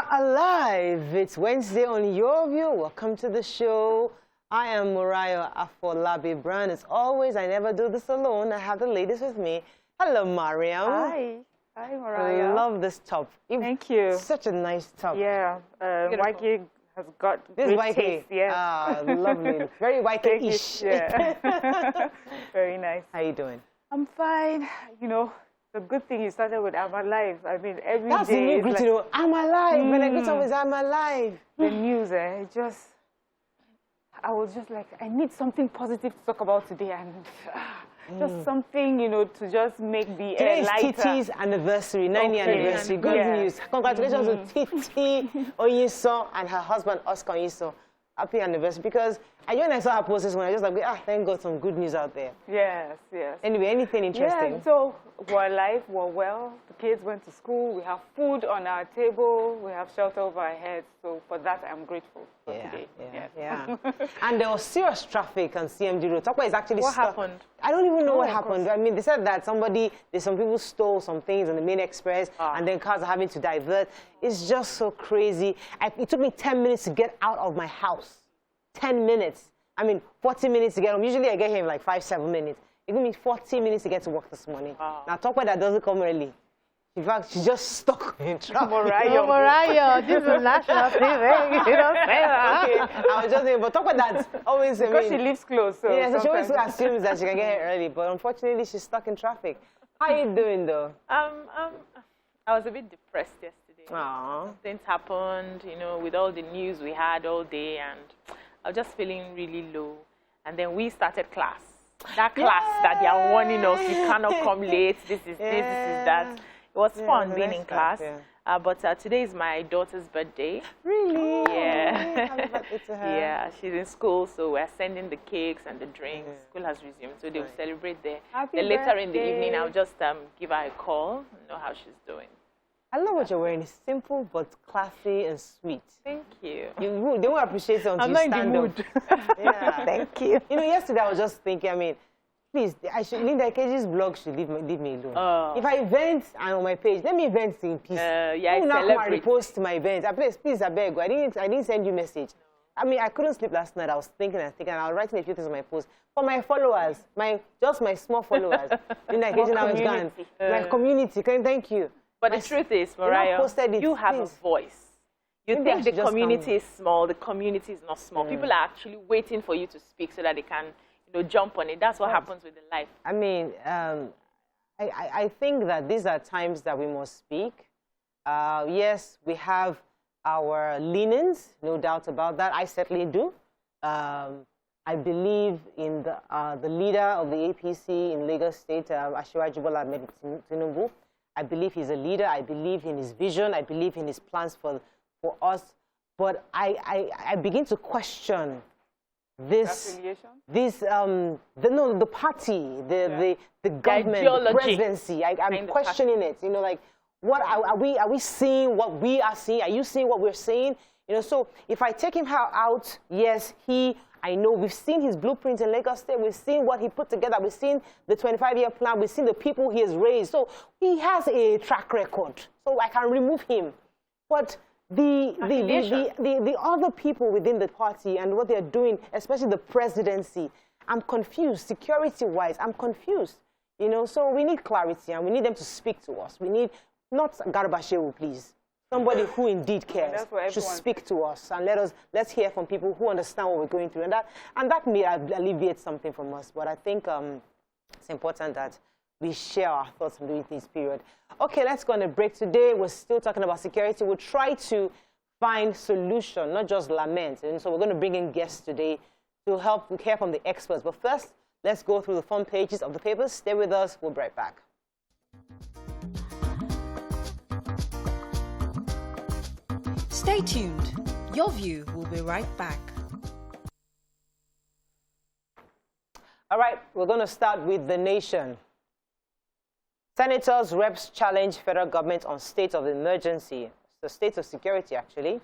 are alive. It's Wednesday on Your View. Welcome to the show. I am Murayo Afolabi Brown. As always, I never do this alone. I have the ladies with me. Hello, Mariam. Hi. Hi, Murayo. I love this top. Thank you. Such a nice top. Yeah. YK has got this great taste. Yes. Ah, lovely. Very YK-ish. Yeah. Very nice. How you doing? I'm fine. You know, the good thing you started with I'm alive. I mean, every That's day. The new greeting. Like, I'm alive. When I greet always, I'm alive. The news, I was just like, I need something positive to talk about today, and just something, you know, to just make the air lighter. Today is Titi's anniversary, 9-year anniversary. Good news. Congratulations to Titi Oyiso and her husband, Oscar Oyiso. Happy anniversary. Because when I saw her post this one, I was like, thank God, some good news out there. Yes, yes. Anyway, anything interesting? Yeah, so we're alive, we're well. The kids went to school. We have food on our table. We have shelter over our heads. So for that, I'm grateful for today. Yeah. And there was serious traffic on CMD Road. Tokwa is actually What stuck. happened? I don't even know what happened. I mean, they said that some people stole some things on the main express, and then cars are having to divert. It's just so crazy. It took me 10 minutes to get out of my house. 10 minutes. I mean, 40 minutes to get home. Usually I get here in like 5-7 minutes. It took me 40 minutes to get to work this morning. Wow. Now, talk about that doesn't come early. In fact, she's just stuck in traffic. Murayo, this is national TV. You don't say that. Okay, I was just saying, but talk about that. Always, because she lives close. So yeah, so she always assumes that she can get here early, but unfortunately, she's stuck in traffic. How are you doing, though? I was a bit depressed yesterday. Aww. Things happened, you know, with all the news we had all day, and I was just feeling really low. And then we started class. That class that they are warning us, you cannot come late, this is this, this is that. It was fun being in class. But today is my daughter's birthday. Really? Yeah. Happy birthday to her. Yeah, she's in school, so we're sending the cakes and the drinks. School has resumed, so they'll celebrate there. Then later in the evening, I'll just give her a call, know how she's doing. I love what you're wearing. It's simple but classy and sweet. Thank you. They won't appreciate it until you stand up. I'm not in the mood. Yeah. Thank you. You know, yesterday I was just thinking, I mean, please, Linda Keji's blog should leave me alone. If I vent on my page, let me vent in peace. Yeah, you not come and repost my events. Please, I beg you. I didn't send you a message. I mean, I couldn't sleep last night. I was thinking and I was writing a few things on my post. For my followers, just my small followers. Linda Keji now is gone. My community, thank you. But the truth is, Murayo, you have a voice. You think the community is small, the community is not small. People are actually waiting for you to speak so that they can, you know, jump on it. That's what happens with the life. I mean, I think that these are times that we must speak. Yes, we have our leanings, no doubt about that. I certainly do. I believe in the leader of the APC in Lagos State, Asiwaju Bola Ahmed Tinubu. I believe he's a leader. I believe in his vision. I believe in his plans for us. But I begin to question this the party, the government, the presidency. I'm questioning it. You know, like, what are we seeing? What we are seeing? Are you seeing what we're seeing? You know, so if I take him out, yes, I know we've seen his blueprint in Lagos State. We've seen what he put together. We've seen the 25-year plan. We've seen the people he has raised. So he has a track record. So I can remove him. But the other people within the party and what they're doing, especially the presidency, I'm confused. Security-wise, I'm confused. You know, so we need clarity and we need them to speak to us. We need not Garbashewu, please. Somebody who indeed cares should speak to us and let's hear from people who understand what we're going through, and that may alleviate something from us. But I think it's important that we share our thoughts during this period. Okay, let's go on a break. Today we're still talking about security. We'll try to find solution, not just lament. And so we're going to bring in guests today to help hear from the experts. But first, let's go through the front pages of the papers. Stay with us. We'll be right back. Stay tuned. Your View will be right back. All right, we're going to start with The Nation. Senators, reps challenge federal government on state of emergency. It's the state of security, actually.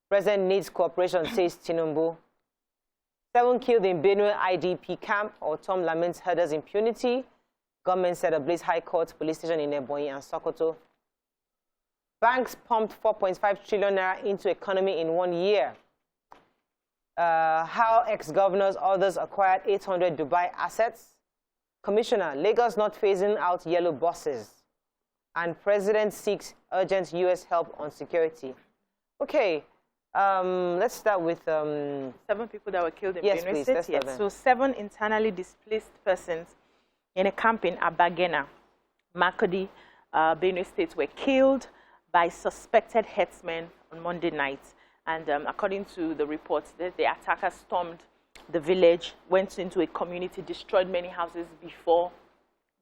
President needs cooperation, says Tinubu. 7 killed in Benue IDP camp. Tom laments herders' impunity. Government set ablaze High Court police station in Ebonyi and Sokoto. Banks pumped 4.5 trillion naira into economy in 1 year. How ex-governors, others acquired 800 Dubai assets. Commissioner, Lagos not phasing out yellow buses. And President seeks urgent U.S. help on security. Okay, let's start with... 7 people that were killed in yes, Benue please, State. Yes. So 7 internally displaced persons in a camp in Abagena, Makodi, Benue State were killed by suspected herdsmen on Monday night. And according to the reports, the attackers stormed the village, went into a community, destroyed many houses before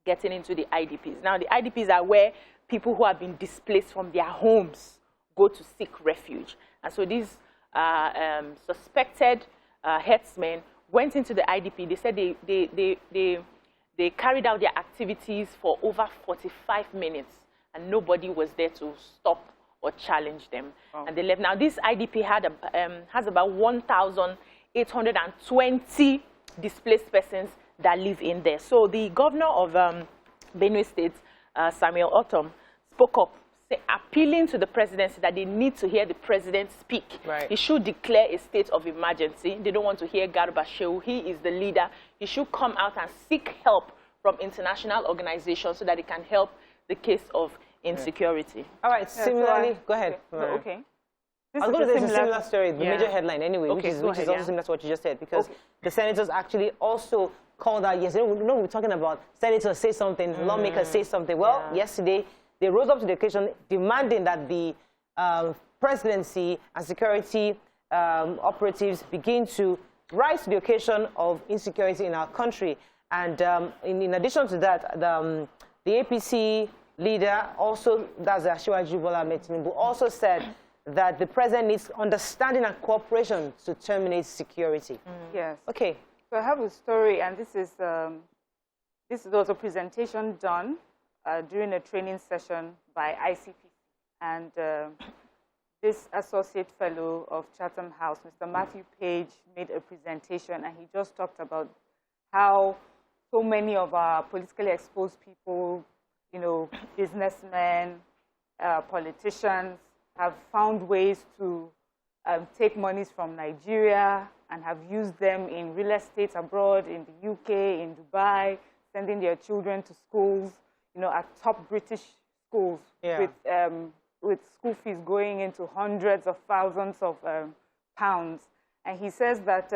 getting into the IDPs. Now, the IDPs are where people who have been displaced from their homes go to seek refuge. And so these suspected herdsmen went into the IDP. They said they carried out their activities for over 45 minutes, and nobody was there to stop or challenge them. Oh. And they left. Now, this IDP has about 1,820 displaced persons that live in there. So the governor of Benue State, Samuel Otom, spoke up, appealing to the presidency that they need to hear the president speak. Right. He should declare a state of emergency. They don't want to hear Garba Shehu. He is the leader. He should come out and seek help from international organizations so that it can help the case of insecurity. All right, similarly, go ahead. Okay. I'll go to the similar story, the major headline anyway, okay, which is also similar to what you just said, because the senators actually also called out, yes, we're talking about senators say something, lawmakers say something. Well, yesterday, they rose up to the occasion demanding that the presidency and security operatives begin to rise to the occasion of insecurity in our country. And in addition to that, the APC leader also, that's Asiwaju Bola Ahmed Tinubu, also said that the president needs understanding and cooperation to terminate security. Yes. Okay. So I have a story, and this was a presentation done during a training session by ICPC. And this associate fellow of Chatham House, Mr. Matthew Page, made a presentation, and he just talked about how so many of our politically exposed people, you know, businessmen, politicians, have found ways to take monies from Nigeria and have used them in real estate abroad, in the UK, in Dubai, sending their children to schools, you know, at top British schools with school fees going into hundreds of thousands of pounds. And he says that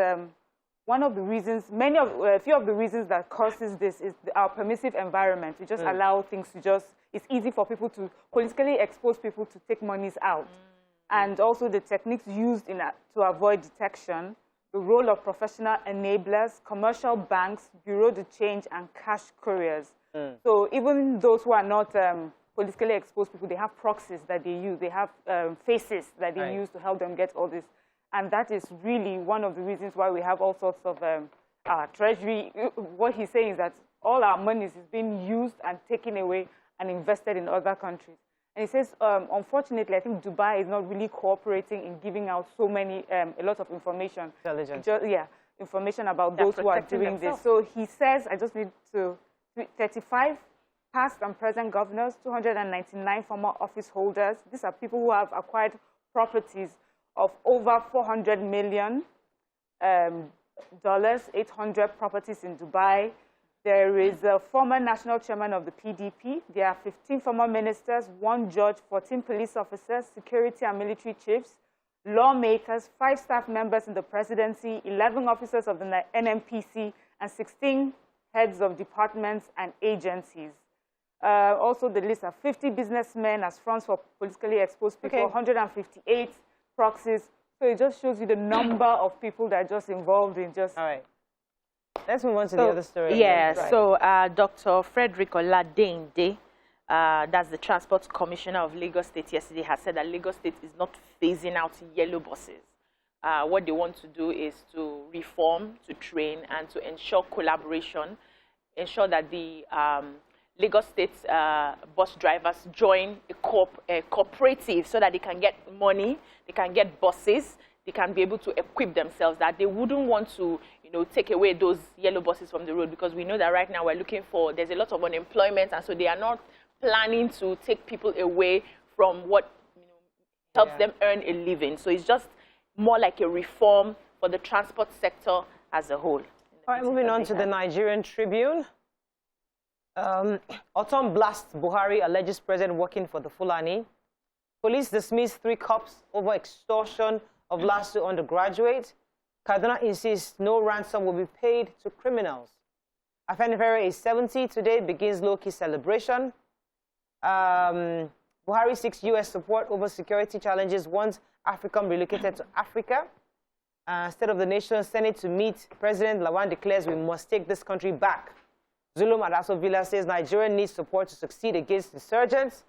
one of the reasons, a few of the reasons that causes this is our permissive environment. We just allow things to it's easy for people to, politically exposed people to take monies out. And also the techniques used to avoid detection, the role of professional enablers, commercial banks, bureau de change, and cash couriers. So even those who are not politically exposed people, they have proxies that they use. They have faces that they use to help them get all this. And that is really one of the reasons why we have all sorts of our treasury. What he's saying is that all our money is being used and taken away and invested in other countries. And he says, unfortunately, I think Dubai is not really cooperating in giving out so many, a lot of information. Intelligence. Information about those who are doing this. So he says, I just need to, 35 past and present governors, 299 former office holders. These are people who have acquired properties of over $400 million, 800 properties in Dubai. There is a former national chairman of the PDP. There are 15 former ministers, 1 judge, 14 police officers, security and military chiefs, lawmakers, 5 staff members in the presidency, 11 officers of the NMPC, and 16 heads of departments and agencies. Also, the list of 50 businessmen as fronts for politically exposed people, 158 proxies. So it just shows you the number of people that are just involved in just... All right. Let's move on to the other story. Yeah, so Dr. Frederick Oladende, that's the Transport Commissioner of Lagos State yesterday, has said that Lagos State is not phasing out yellow buses. What they want to do is to reform, to train, and to ensure collaboration, ensure that the Lagos State bus drivers join a cooperative so that they can get money, they can get buses, they can be able to equip themselves, that they wouldn't want to, you know, take away those yellow buses from the road, because we know that right now we're looking for, there's a lot of unemployment, and so they are not planning to take people away from what helps them earn a living. So it's just more like a reform for the transport sector as a whole. All right, moving on to the Nigerian Tribune. Autumn blasts Buhari, alleges president working for the Fulani. Police dismiss 3 cops over extortion of last 2 undergraduates. Kaduna insists no ransom will be paid to criminals. Afenifere is 70 today, begins low-key celebration. Buhari seeks U.S. support over security challenges once African relocated to Africa. State of the Nation Senate to meet. President Lawan declares we must take this country back. Zulum Adaso Villa says Nigeria needs support to succeed against insurgents.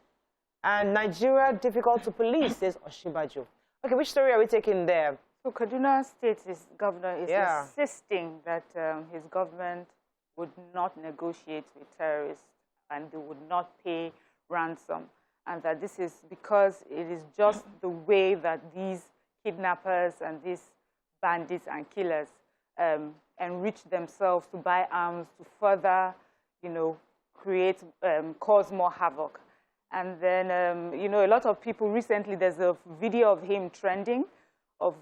And Nigeria difficult to police, says Oshibajo. Okay, which story are we taking there? So Kaduna State's governor is insisting that his government would not negotiate with terrorists and they would not pay ransom. And that this is because it is just the way that these kidnappers and these bandits and killers enrich themselves to buy arms to further, cause more havoc. And then, a lot of people recently, there's a video of him trending of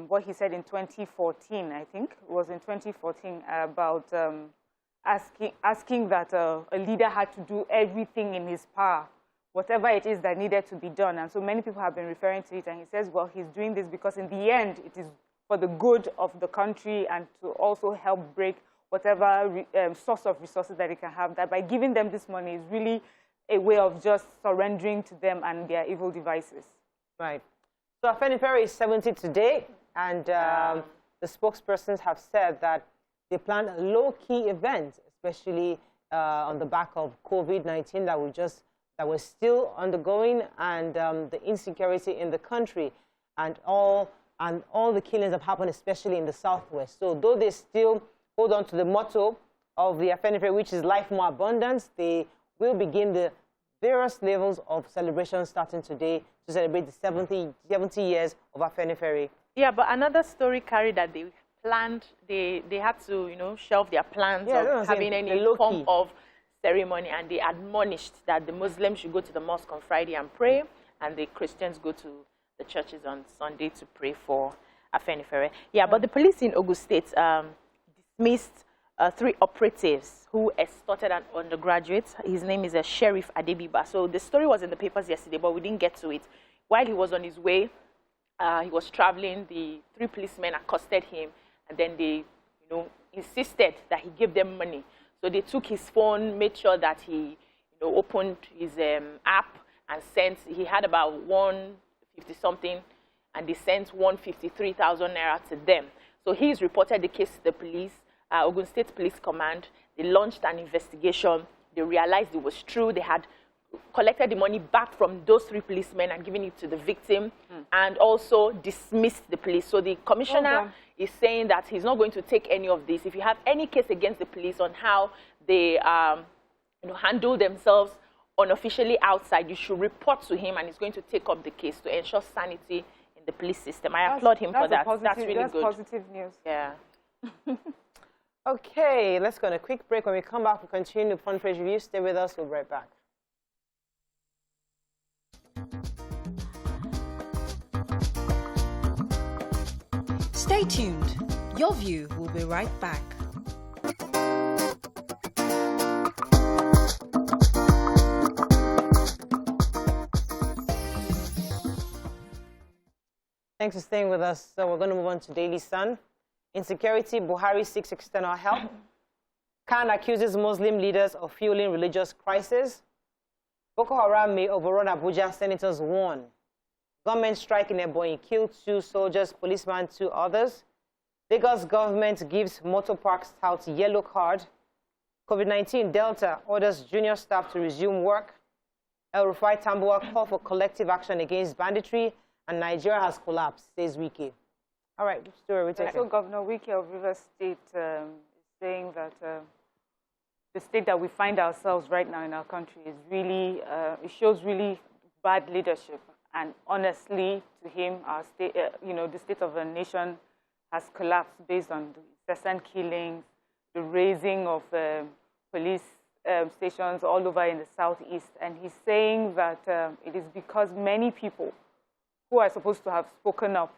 what he said in 2014, I think. It was in 2014 about asking that a leader had to do everything in his power, whatever it is that needed to be done. And so many people have been referring to it, and he says, well, he's doing this because in the end, it is for the good of the country and to also help break whatever source of resources that it can have, that by giving them this money is really a way of just surrendering to them and their evil devices. Right. So Afenifere is 70 today, and the spokespersons have said that they plan a low-key event, especially on the back of COVID-19 that was still undergoing, and the insecurity in the country, and all the killings have happened, especially in the southwest. So though they still hold on to the motto of the Afenifere, which is life more abundance, they will begin the various levels of celebration starting today to celebrate the 70 years of Afenifere. Yeah, but another story carried that they planned, they had to, shelve their plans of having any form of ceremony, and they admonished that the Muslims should go to the mosque on Friday and pray, and the Christians go to the churches on Sunday to pray for Afenifere. Yeah, but the police in Ogun State dismissed 3 operatives who extorted an undergraduate. His name is Sheriff Adebiba. So the story was in the papers yesterday, but we didn't get to it. While he was on his way, he was traveling, the 3 policemen accosted him, and then they, insisted that he give them money. So they took his phone, made sure that he, opened his app and sent. He had about 150-something, and they sent 153,000 naira to them. So he's reported the case to the police. Ogun State Police Command, they launched an investigation. They realized it was true. They had collected the money back from those 3 policemen and given it to the victim, and also dismissed the police. So the commissioner is saying that he's not going to take any of this. If you have any case against the police on how they handle themselves unofficially outside, you should report to him, and he's going to take up the case to ensure sanity in the police system. I applaud him for that. That's really good. That's positive news. Yeah. Okay, let's go on a quick break. When we come back, we'll continue the front page review. Stay with us. We'll be right back. Stay tuned. Your View will be right back. Thanks for staying with us. So we're going to move on to Daily Sun. Insecurity, Buhari seeks external help. Khan accuses Muslim leaders of fueling religious crisis. Boko Haram may overrun Abuja, senators warn. Government strike in Ebonyi, killed 2 soldiers, policeman 2 others. Lagos government gives motor parks tout yellow card. COVID-19, Delta orders junior staff to resume work. El Rufai Tambuwa call for collective action against banditry. And Nigeria has collapsed, says Wike. All right, which story are we taking? So Governor Wike of Rivers State is saying that the state that we find ourselves right now in our country is really, it shows really bad leadership. And honestly, to him, our state, the state of the nation has collapsed based on the incessant killings, the raising of police stations all over in the southeast, and he's saying that it is because many people who are supposed to have spoken up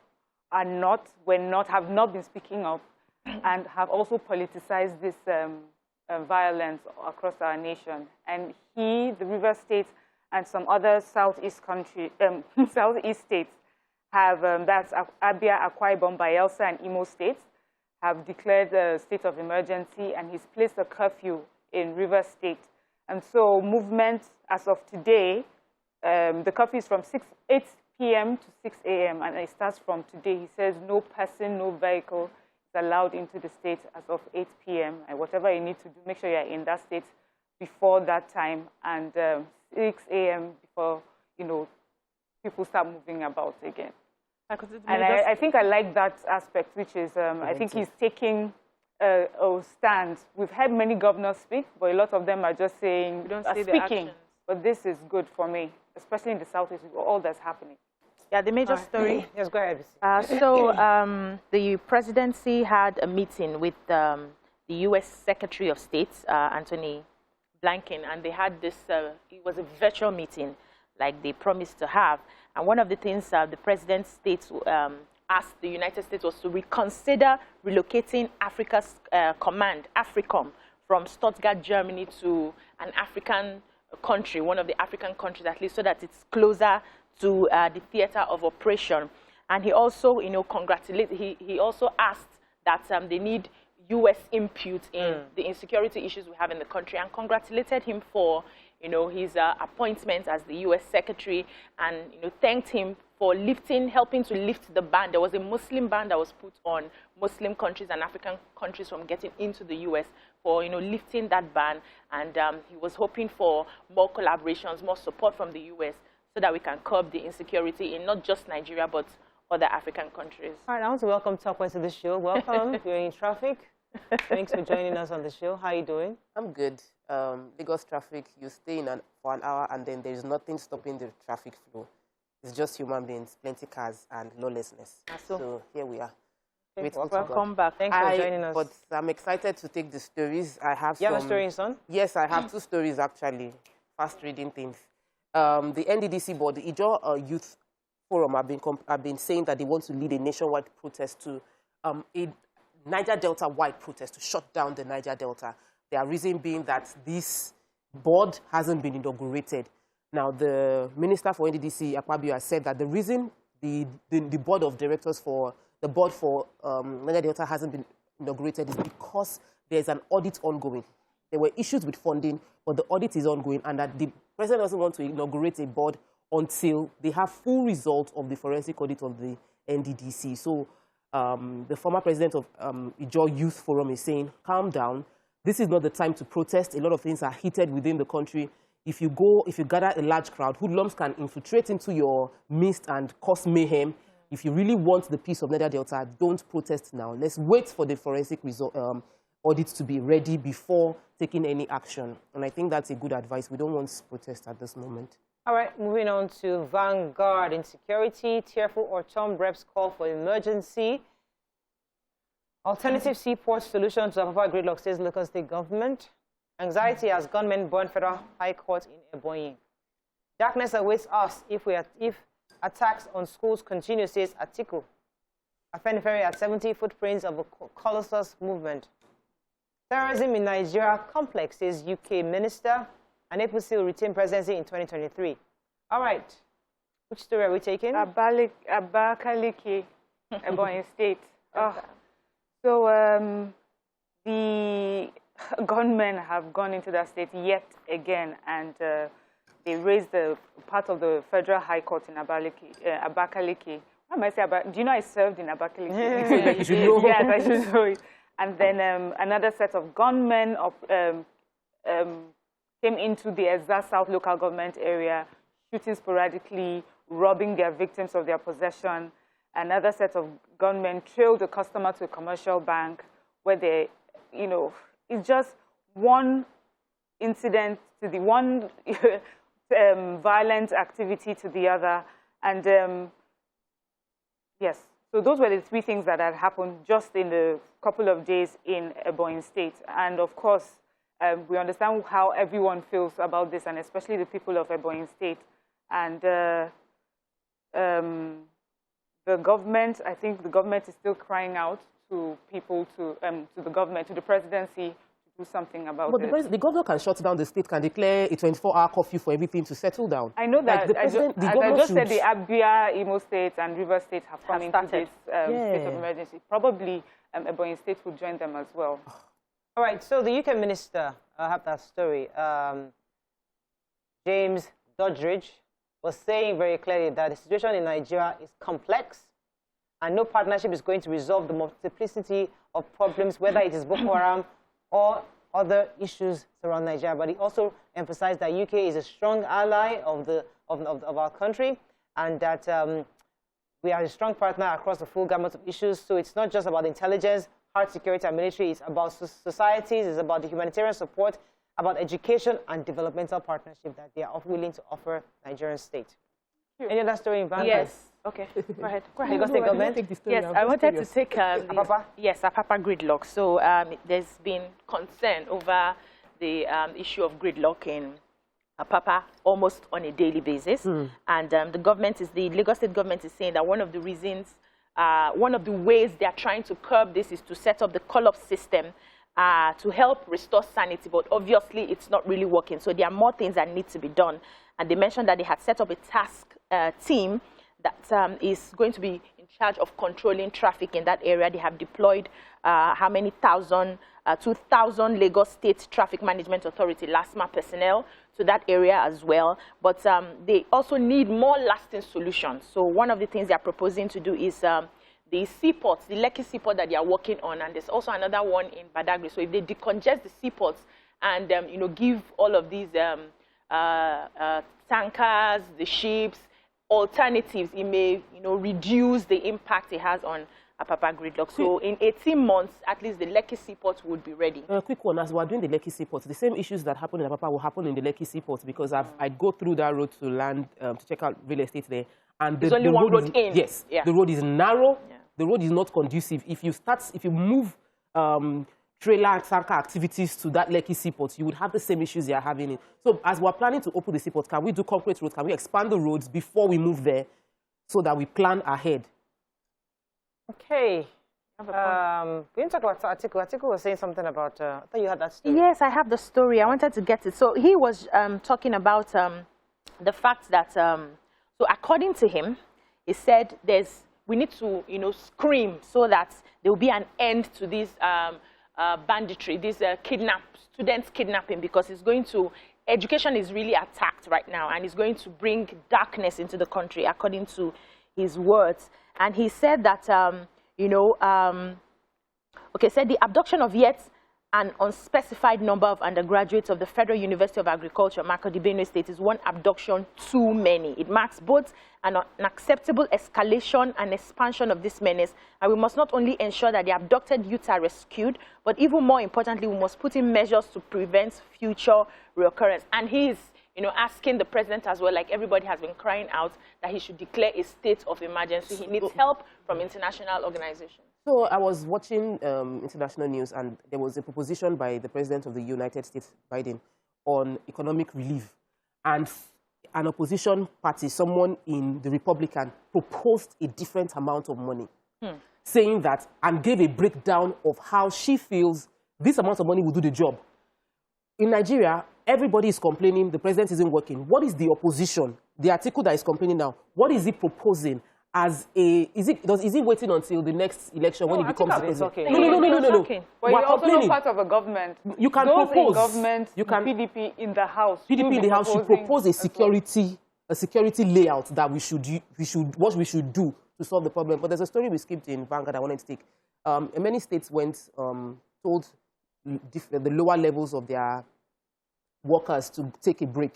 have not been speaking up, and have also politicized this violence across our nation. And the River State and some other southeast states have, that's Abia, Akwa Ibom, Bayelsa, and Imo states, have declared a state of emergency, and he's placed a curfew in River State. And so movement as of today, the curfew is from 8 p.m. to 6 a.m. and it starts from today. He says no person, no vehicle is allowed into the state as of 8 p.m. And whatever you need to do, make sure you're in that state before that time, and 6 a.m. before, people start moving about again. And I think I like that aspect, which is, I think he's taking a stand. We've heard many governors speak, but a lot of them are just saying, speaking. But this is good for me, especially in the Southeast, with all that's happening. Yeah, the major story. Yes, go ahead. The presidency had a meeting with the U.S. Secretary of State, Antony Blinken, and they had this, it was a virtual meeting, like they promised to have. And one of the things the president states asked the United States was to reconsider relocating Africa's command, AFRICOM, from Stuttgart, Germany to an African country, one of the African countries at least, so that it's closer to the theater of operation. And he also, he also asked that they need U.S. input in the insecurity issues we have in the country, and congratulated him for his appointment as the U.S. Secretary, and thanked him for helping to lift the ban. There was a Muslim ban that was put on Muslim countries and African countries from getting into the U.S. for lifting that ban, and he was hoping for more collaborations, more support from the U.S. so that we can curb the insecurity in not just Nigeria but other African countries. All right, I want to welcome Tokwe to the show. Welcome. You're in traffic. Thanks for joining us on the show. How are you doing? I'm good. Lagos traffic, you stay in for an hour and then there's nothing stopping the traffic flow. It's just human beings, plenty cars, and lawlessness. So here we are. Welcome back. Thanks for joining us. But I'm excited to take the stories. I have You have a story, son? Yes, I have 2 stories actually. Fast reading things. The NDDC board, the Ijaw Youth Forum, have been saying that they want to lead a nationwide protest to a Niger Delta-wide protest to shut down the Niger Delta. Their reason being that this board hasn't been inaugurated. Now, the Minister for NDDC, Akpabio, has said that the reason the board of directors for the board for Niger Delta hasn't been inaugurated is because there's an audit ongoing. There were issues with funding, but the audit is ongoing, and that the president doesn't want to inaugurate a board until they have full result of the forensic audit of the NDDC. So the former president of Ijaw Youth Forum is saying, calm down. This is not the time to protest. A lot of things are heated within the country. If you gather a large crowd, hoodlums can infiltrate into your midst and cause mayhem. If you really want the peace of Niger Delta, don't protest now. Let's wait for the forensic audit to be ready before taking any action. And I think that's a good advice. We don't want protest at this moment. All right, moving on to Vanguard. Insecurity, tearful Ortom reps call for emergency. Alternative seaport solution to avoid gridlock, says local state government. Anxiety as gunmen burn federal high court in Ebonyi. Darkness awaits us if attacks on schools continue, says Atiku. Afenifere at 70 footprints of a Colossus movement. Terrorism in Nigeria complex, says UK minister. And APC will retain presidency in 2023. All right. Which story are we taking? Abakaliki, Ebonyi State. So the gunmen have gone into that state yet again, and they raised the part of the Federal High Court in Abakaliki. What am I saying about? Do you know I served in Abakaliki? You should know. Yes, I should know it. And then another set of gunmen came into the Ezza South local government area, shooting sporadically, robbing their victims of their possession. Another set of gunmen trailed a customer to a commercial bank where they, it's just one incident to the one violent activity to the other. And yes, so those were the 3 things that had happened just in a couple of days in Ebonyi State. And of course, we understand how everyone feels about this, and especially the people of Ebonyi State. And the government, I think the government is still crying out to people, to the government, to the presidency, to do something about it. But the governor can shut down the state, can declare a 24-hour curfew for everything to settle down. I know that. Like I just said the Abia, Imo State, and River State have come into this state of emergency. Probably Ebonyi State will join them as well. All right, so the UK minister, I have that story, James Doddridge, was saying very clearly that the situation in Nigeria is complex and no partnership is going to resolve the multiplicity of problems, whether it is Boko Haram or other issues around Nigeria. But he also emphasized that UK is a strong ally of our country, and that we are a strong partner across the full gamut of issues. So it's not just about intelligence, hard security, and military. It's about societies, it's about the humanitarian support, about education and developmental partnership that they are willing to offer Nigerian state. Any other story in Vanguard? Yes. Okay. Go ahead. Go ahead. Lagos State government? Yes, I wanted to take Apapa? Yes, Apapa gridlock. So there's been concern over the issue of gridlock in Apapa almost on a daily basis, and the Lagos State government is saying that one of the reasons, one of the ways they are trying to curb this is to set up the call-up system to help restore sanity, but obviously it's not really working. So there are more things that need to be done. And they mentioned that they had set up a task team that is going to be in charge of controlling traffic in that area. They have deployed how many thousand, 2,000 Lagos State Traffic Management Authority, LASMA personnel to that area as well. But they also need more lasting solutions. So one of the things they are proposing to do is the seaports, the Lekki seaport that they are working on, and there's also another one in Badagry. So if they decongest the seaports and give all of these tankers, the ships, alternatives, it may reduce the impact it has on Apapa gridlock. So in 18 months, at least the Lekki seaport would be ready. A quick one, as we're doing the Lekki seaport, the same issues that happen in Apapa will happen in the Lekki seaport, because I'd go through that road to land to check out real estate there. And there's only one road in. Yes, the road is narrow. Yeah. The road is not conducive. If you move trailer and tanker activities to that Lekki seaport, you would have the same issues you are having. So as we're planning to open the seaport, can we do concrete roads? Can we expand the roads before we move there so that we plan ahead? Okay. We didn't talk about Atiku. Atiku was saying something about, I thought you had that story. Yes, I have the story. I wanted to get it. So he was talking about the fact that, so according to him, he said we need to, scream so that there will be an end to this banditry, this students kidnapping, because it's going to, education is really attacked right now, and it's going to bring darkness into the country, according to his words. And he said that, said the abduction of yet an unspecified number of undergraduates of the Federal University of Agriculture, Makurdi, Benue State, is one abduction too many. It marks both an unacceptable escalation and expansion of this menace, and we must not only ensure that the abducted youths are rescued, but even more importantly, we must put in measures to prevent future reoccurrence. And he is, asking the president as well, like everybody has been crying out, that he should declare a state of emergency. He needs help from international organizations. So I was watching international news, and there was a proposition by the President of the United States, Biden, on economic relief. And an opposition party, someone in the Republican, proposed a different amount of money, saying that, and gave a breakdown of how she feels this amount of money will do the job. In Nigeria, everybody is complaining the president isn't working. What is the opposition, the article that is complaining now, what is he proposing? Is he waiting until the next election when he becomes the president? Okay. No. But you're also not part of a government. You can Those propose. In government, you can, PDP in the House. PDP in the House should propose a security layout that we should do to solve the problem. But there's a story we skipped in Vanguard I wanted to take. Many states told the lower levels of their workers to take a break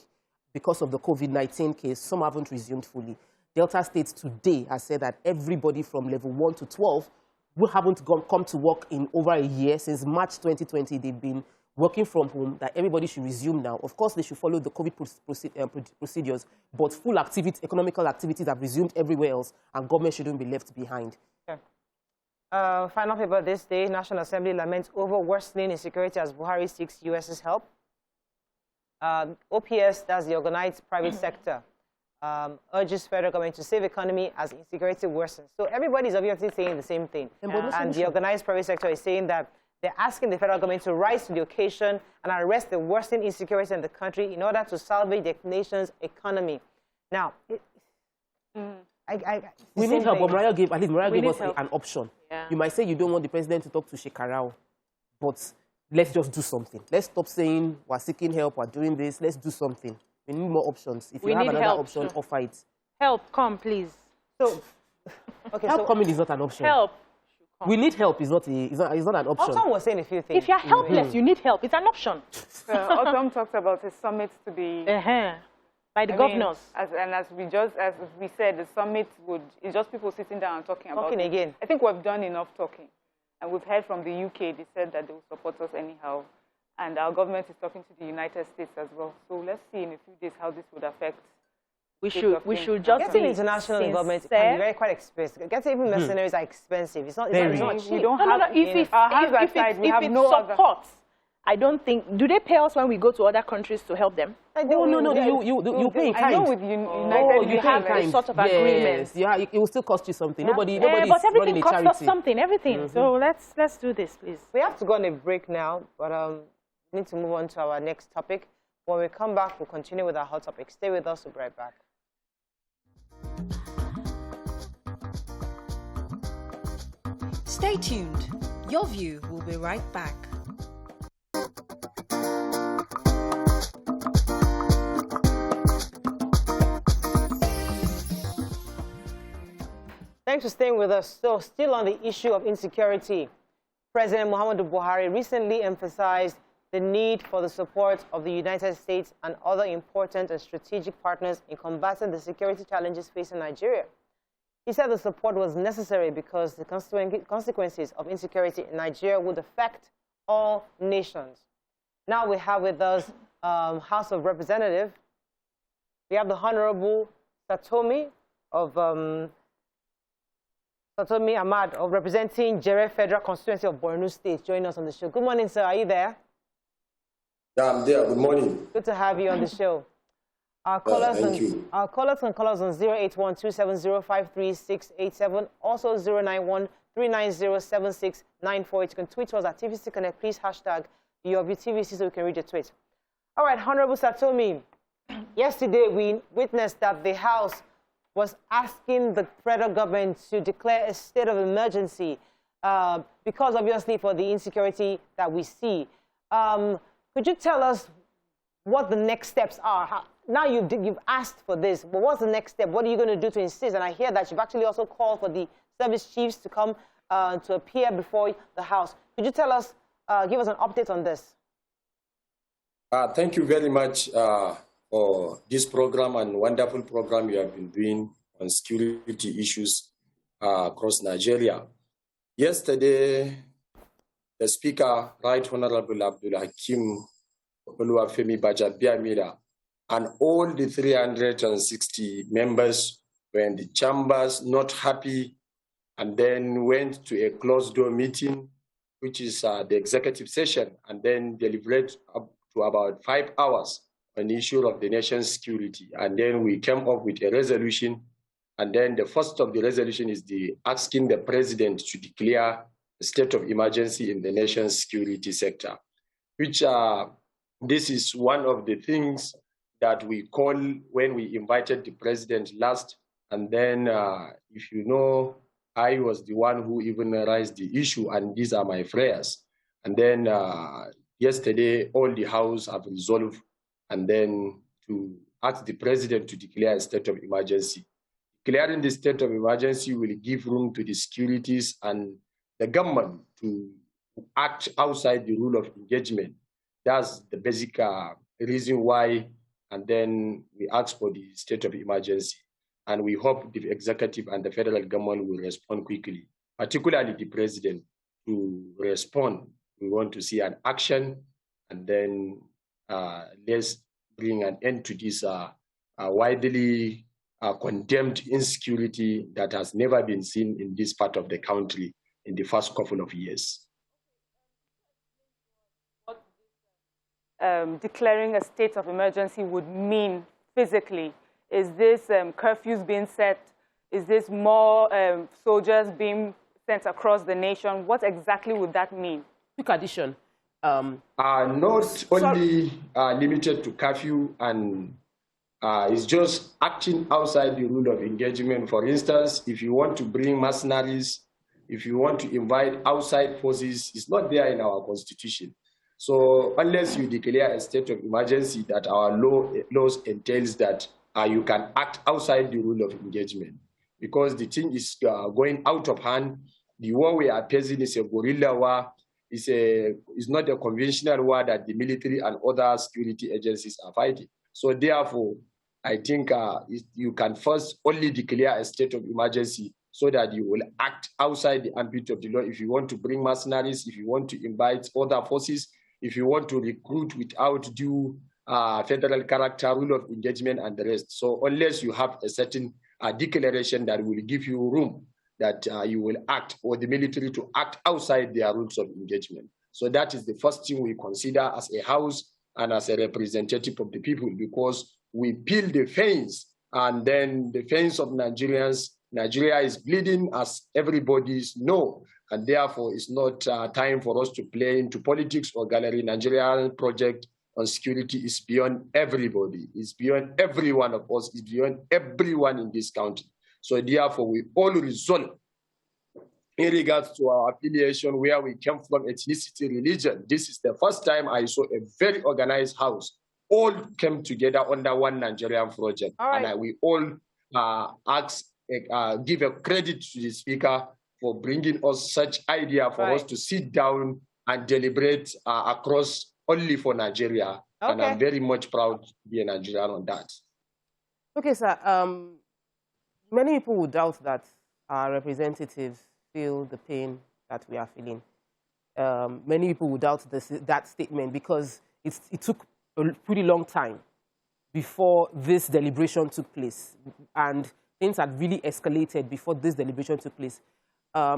because of the COVID-19 case. Some haven't resumed fully. Delta State today has said that everybody from level 1 to 12 who haven't come to work in over a year, since March 2020, they've been working from home, that everybody should resume now. Of course, they should follow the COVID procedures, but full economical activities have resumed everywhere else, and government shouldn't be left behind. Okay. Final paper this day, National Assembly laments over worsening insecurity as Buhari seeks U.S.'s help. OPS, that's the organized private sector, urges federal government to save economy as insecurity worsens. So everybody's obviously saying the same thing. And the organized private sector is saying that they're asking the federal government to rise to the occasion and arrest the worsening insecurity in the country in order to salvage the nation's economy. Now, we need help, but Mariah gave us an option. Yeah. You might say you don't want the president to talk to Shekarau, but let's just do something. Let's stop saying we're seeking help, we're doing this. Let's do something. We need more options. If you have another option, offer it. Help, come, please. So, okay, help coming is not an option. Help. We need help is not an option. Autumn was saying a few things. If you're helpless, you need help. It's an option. Autumn talked about a summit to be by the governors. As we said, the summit it's just people sitting down and talking about it. Again. I think we've done enough talking. And we've heard from the UK, they said that they will support us anyhow. And our government is talking to the United States as well. So let's see in a few days how this would affect. We should just getting international involvement can be quite expensive. Getting even mercenaries are expensive. It's not cheap. We don't have if support, I don't think. Do they pay us when we go to other countries to help them? No. You pay in kind. I know with United you have a sort of agreement. Yeah, it will still cost you something. Nobody but everything running a costs charity. us something. Everything. So let's do this, please. We have to go on a break now, but we need to move on to our next topic. When we come back, we'll continue with our hot topic. Stay with us. We'll be right back. Stay tuned. Your View will be right back. Thanks for staying with us. So, still on the issue of insecurity, President Muhammadu Buhari recently emphasized the need for the support of the United States and other important and strategic partners in combating the security challenges facing Nigeria. He said the support was necessary because the consequences of insecurity in Nigeria would affect all nations. Now we have with us House of Representatives. We have the Honorable Satomi Ahmad of representing Jere Federal Constituency of Borno State joining us on the show. Good morning, sir. Are you there? Yeah, I'm there. Good morning. Good to have you on the show. Our callers can call us on 081-270-53687, also 091-390-7694. You can tweet us at TVC Connect. Please hashtag YourViewTVC so we can read your tweets. All right, Honorable Satomi, yesterday we witnessed that the House was asking the federal government to declare a state of emergency because obviously for the insecurity that we see. Could you tell us what the next steps are? Now you've asked for this, but what's the next step? What are you going to do to insist? And I hear that you've actually also called for the service chiefs to come to appear before the House. Could you tell us, give us an update on this? Thank you very much for this program and wonderful program you have been doing on security issues across Nigeria. Yesterday, the Speaker, Right Honorable Abdul Hakim Oluwafemi Bajabiamila, and all the 360 members were in the chambers, not happy, and then went to a closed-door meeting, which is the executive session, and then deliberate up to about 5 hours on the issue of the nation's security. And then we came up with a resolution, and then the first of the resolution is asking the president to declare a state of emergency in the nation's security sector, which this is one of the things that we call when we invited the president last. And then, if you know, I was the one who even raised the issue, and these are my prayers. And then yesterday, all the House have resolved, and then to ask the president to declare a state of emergency. Declaring the state of emergency will give room to the securities and the government to act outside the rule of engagement. That's the basic reason why, and then we ask for the state of emergency. And we hope the executive and the federal government will respond quickly, particularly the president, to respond. We want to see an action, and then let's bring an end to this widely condemned insecurity that has never been seen in this part of the country. in the first couple of years. Declaring a state of emergency would mean physically? Is this curfews being set? Is this more soldiers being sent across the nation? What exactly would that mean? Quick addition. Not only limited to curfew, and it's just acting outside the rule of engagement. For instance, if you want to bring mercenaries, if you want to invite outside forces, it's not there in our constitution. So unless you declare a state of emergency, that our laws entails that you can act outside the rule of engagement, because the thing is going out of hand. The war we are facing is a guerrilla war. It's not a conventional war that the military and other security agencies are fighting. So therefore, I think you can first only declare a state of emergency so that you will act outside the ambit of the law. If you want to bring mercenaries, if you want to invite other forces, if you want to recruit without due federal character, rule of engagement, and the rest. So unless you have a certain declaration that will give you room that you will act, or the military to act outside their rules of engagement. So that is the first thing we consider as a house and as a representative of the people, because we peel the veins, and then the veins of Nigerians. Nigeria is bleeding, as everybody knows, and therefore it's not time for us to play into politics or gallery. Nigerian project on security is beyond everybody. It's beyond every one of us. It's beyond everyone in this country. So therefore, we all resolve in regards to our affiliation, where we came from, ethnicity, religion. This is the first time I saw a very organized house. All came together under one Nigerian project. All right. And we all give a credit to the speaker for bringing us such idea for us to sit down and deliberate across only for Nigeria. Okay. And I'm very much proud to be a Nigerian on that. Okay, sir. Many people would doubt that our representatives feel the pain that we are feeling. Many people would doubt that statement, because it took a pretty long time before this deliberation took place, and things had really escalated before this deliberation took place.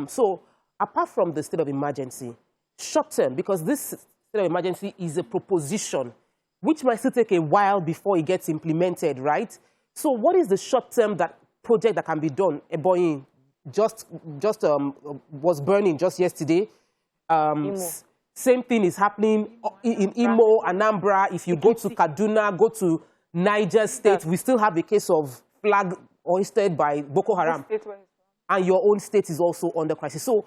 So apart from the state of emergency, short term, because this state of emergency is a proposition which might still take a while before it gets implemented, right? So what is the short term project that can be done? Ebonyi just was burning just yesterday. Same thing is happening in Imo, Anambra. If you go to Kaduna, go to Niger State, we still have a case of flag hoisted by Boko Haram. And your own state is also under crisis. So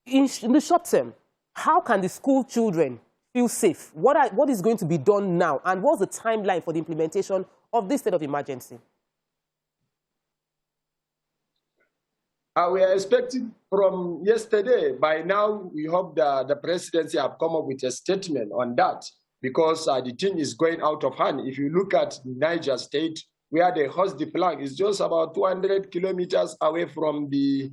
in the short term, how can the school children feel safe? What is going to be done now? And what's the timeline for the implementation of this state of emergency? We are expecting from yesterday. By now, we hope that the presidency have come up with a statement on that, because the thing is going out of hand. If you look at Niger State, where they host the flag, is just about 200 kilometers away from the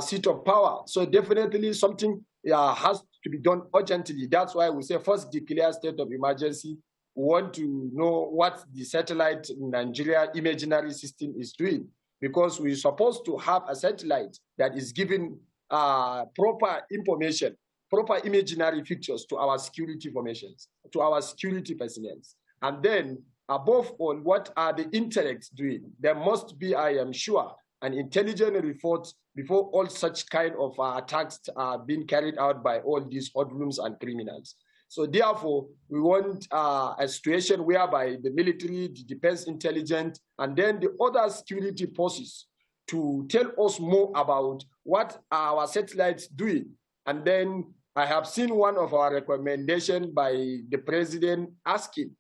seat of power. So definitely something has to be done urgently. That's why we say first declare state of emergency. We want to know what the satellite Nigeria imaginary system is doing, because we're supposed to have a satellite that is giving proper information, proper imaginary pictures to our security formations, to our security personnel. And then, above all, what are the intellects doing? There must be, I am sure, an intelligent report before all such kind of attacks are being carried out by all these hoodlums and criminals. So therefore, we want a situation whereby the military, the defense intelligence, and then the other security forces to tell us more about what our satellites doing. And then I have seen one of our recommendations by the president asking,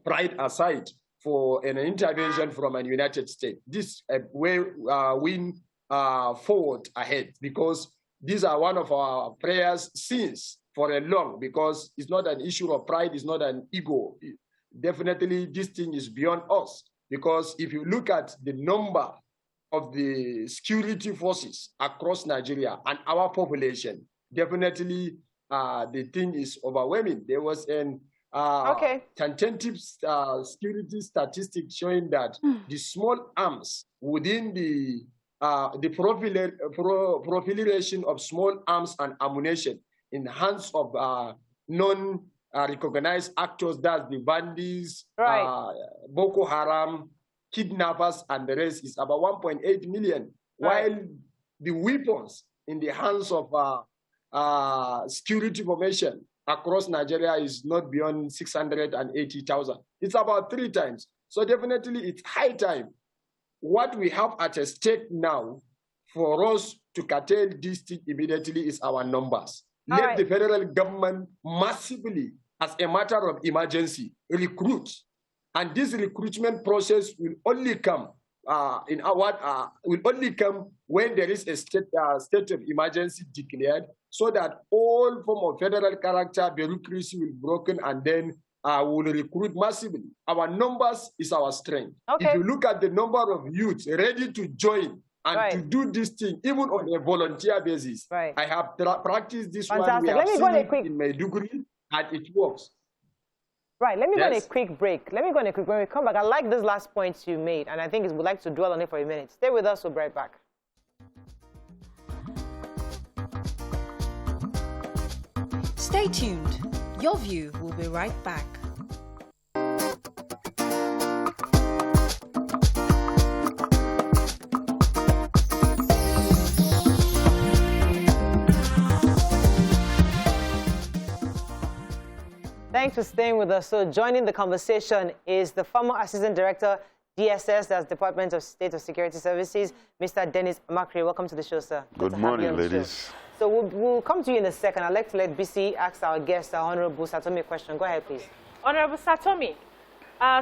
pride aside, for an intervention from a United States. This way win forward ahead, because these are one of our prayers since for a long, because it's not an issue of pride, it's not an ego. Definitely this thing is beyond us, because if you look at the number of the security forces across Nigeria and our population, definitely the thing is overwhelming. There was an tentative security statistic showing that the small arms within the the proliferation of small arms and ammunition in the hands of non-recognized actors, that's the bandits, Boko Haram, kidnappers, and the rest is about 1.8 million, while the weapons in the hands of security formation across Nigeria is not beyond 680,000. It's about 3 times. So definitely it's high time. What we have at stake now for us to curtail this thing immediately is our numbers. Let the federal government massively, as a matter of emergency, recruit. And this recruitment process will only come when there is a state of emergency declared, so that all form of federal character bureaucracy will be broken, and then will recruit massively. Our numbers is our strength. If you look at the number of youths ready to join and to do this thing, even on a volunteer basis, I have practiced this one. We have seen it in Maiduguri, and it works. Right, let me go on a quick break. When we come back, I like this last point you made, and I think we'd like to dwell on it for a minute. Stay with us, we'll be right back. Stay tuned. Your View will be right back. Thanks for staying with us. So joining the conversation is the former Assistant Director, DSS, that's Department of State of Security Services, Mr. Dennis Amakri. Welcome to the show, sir. Good morning, ladies. So we'll come to you in a second. I'd like to let BC ask our guest, our Honorable Satomi, a question. Go ahead, please. Honorable Satomi,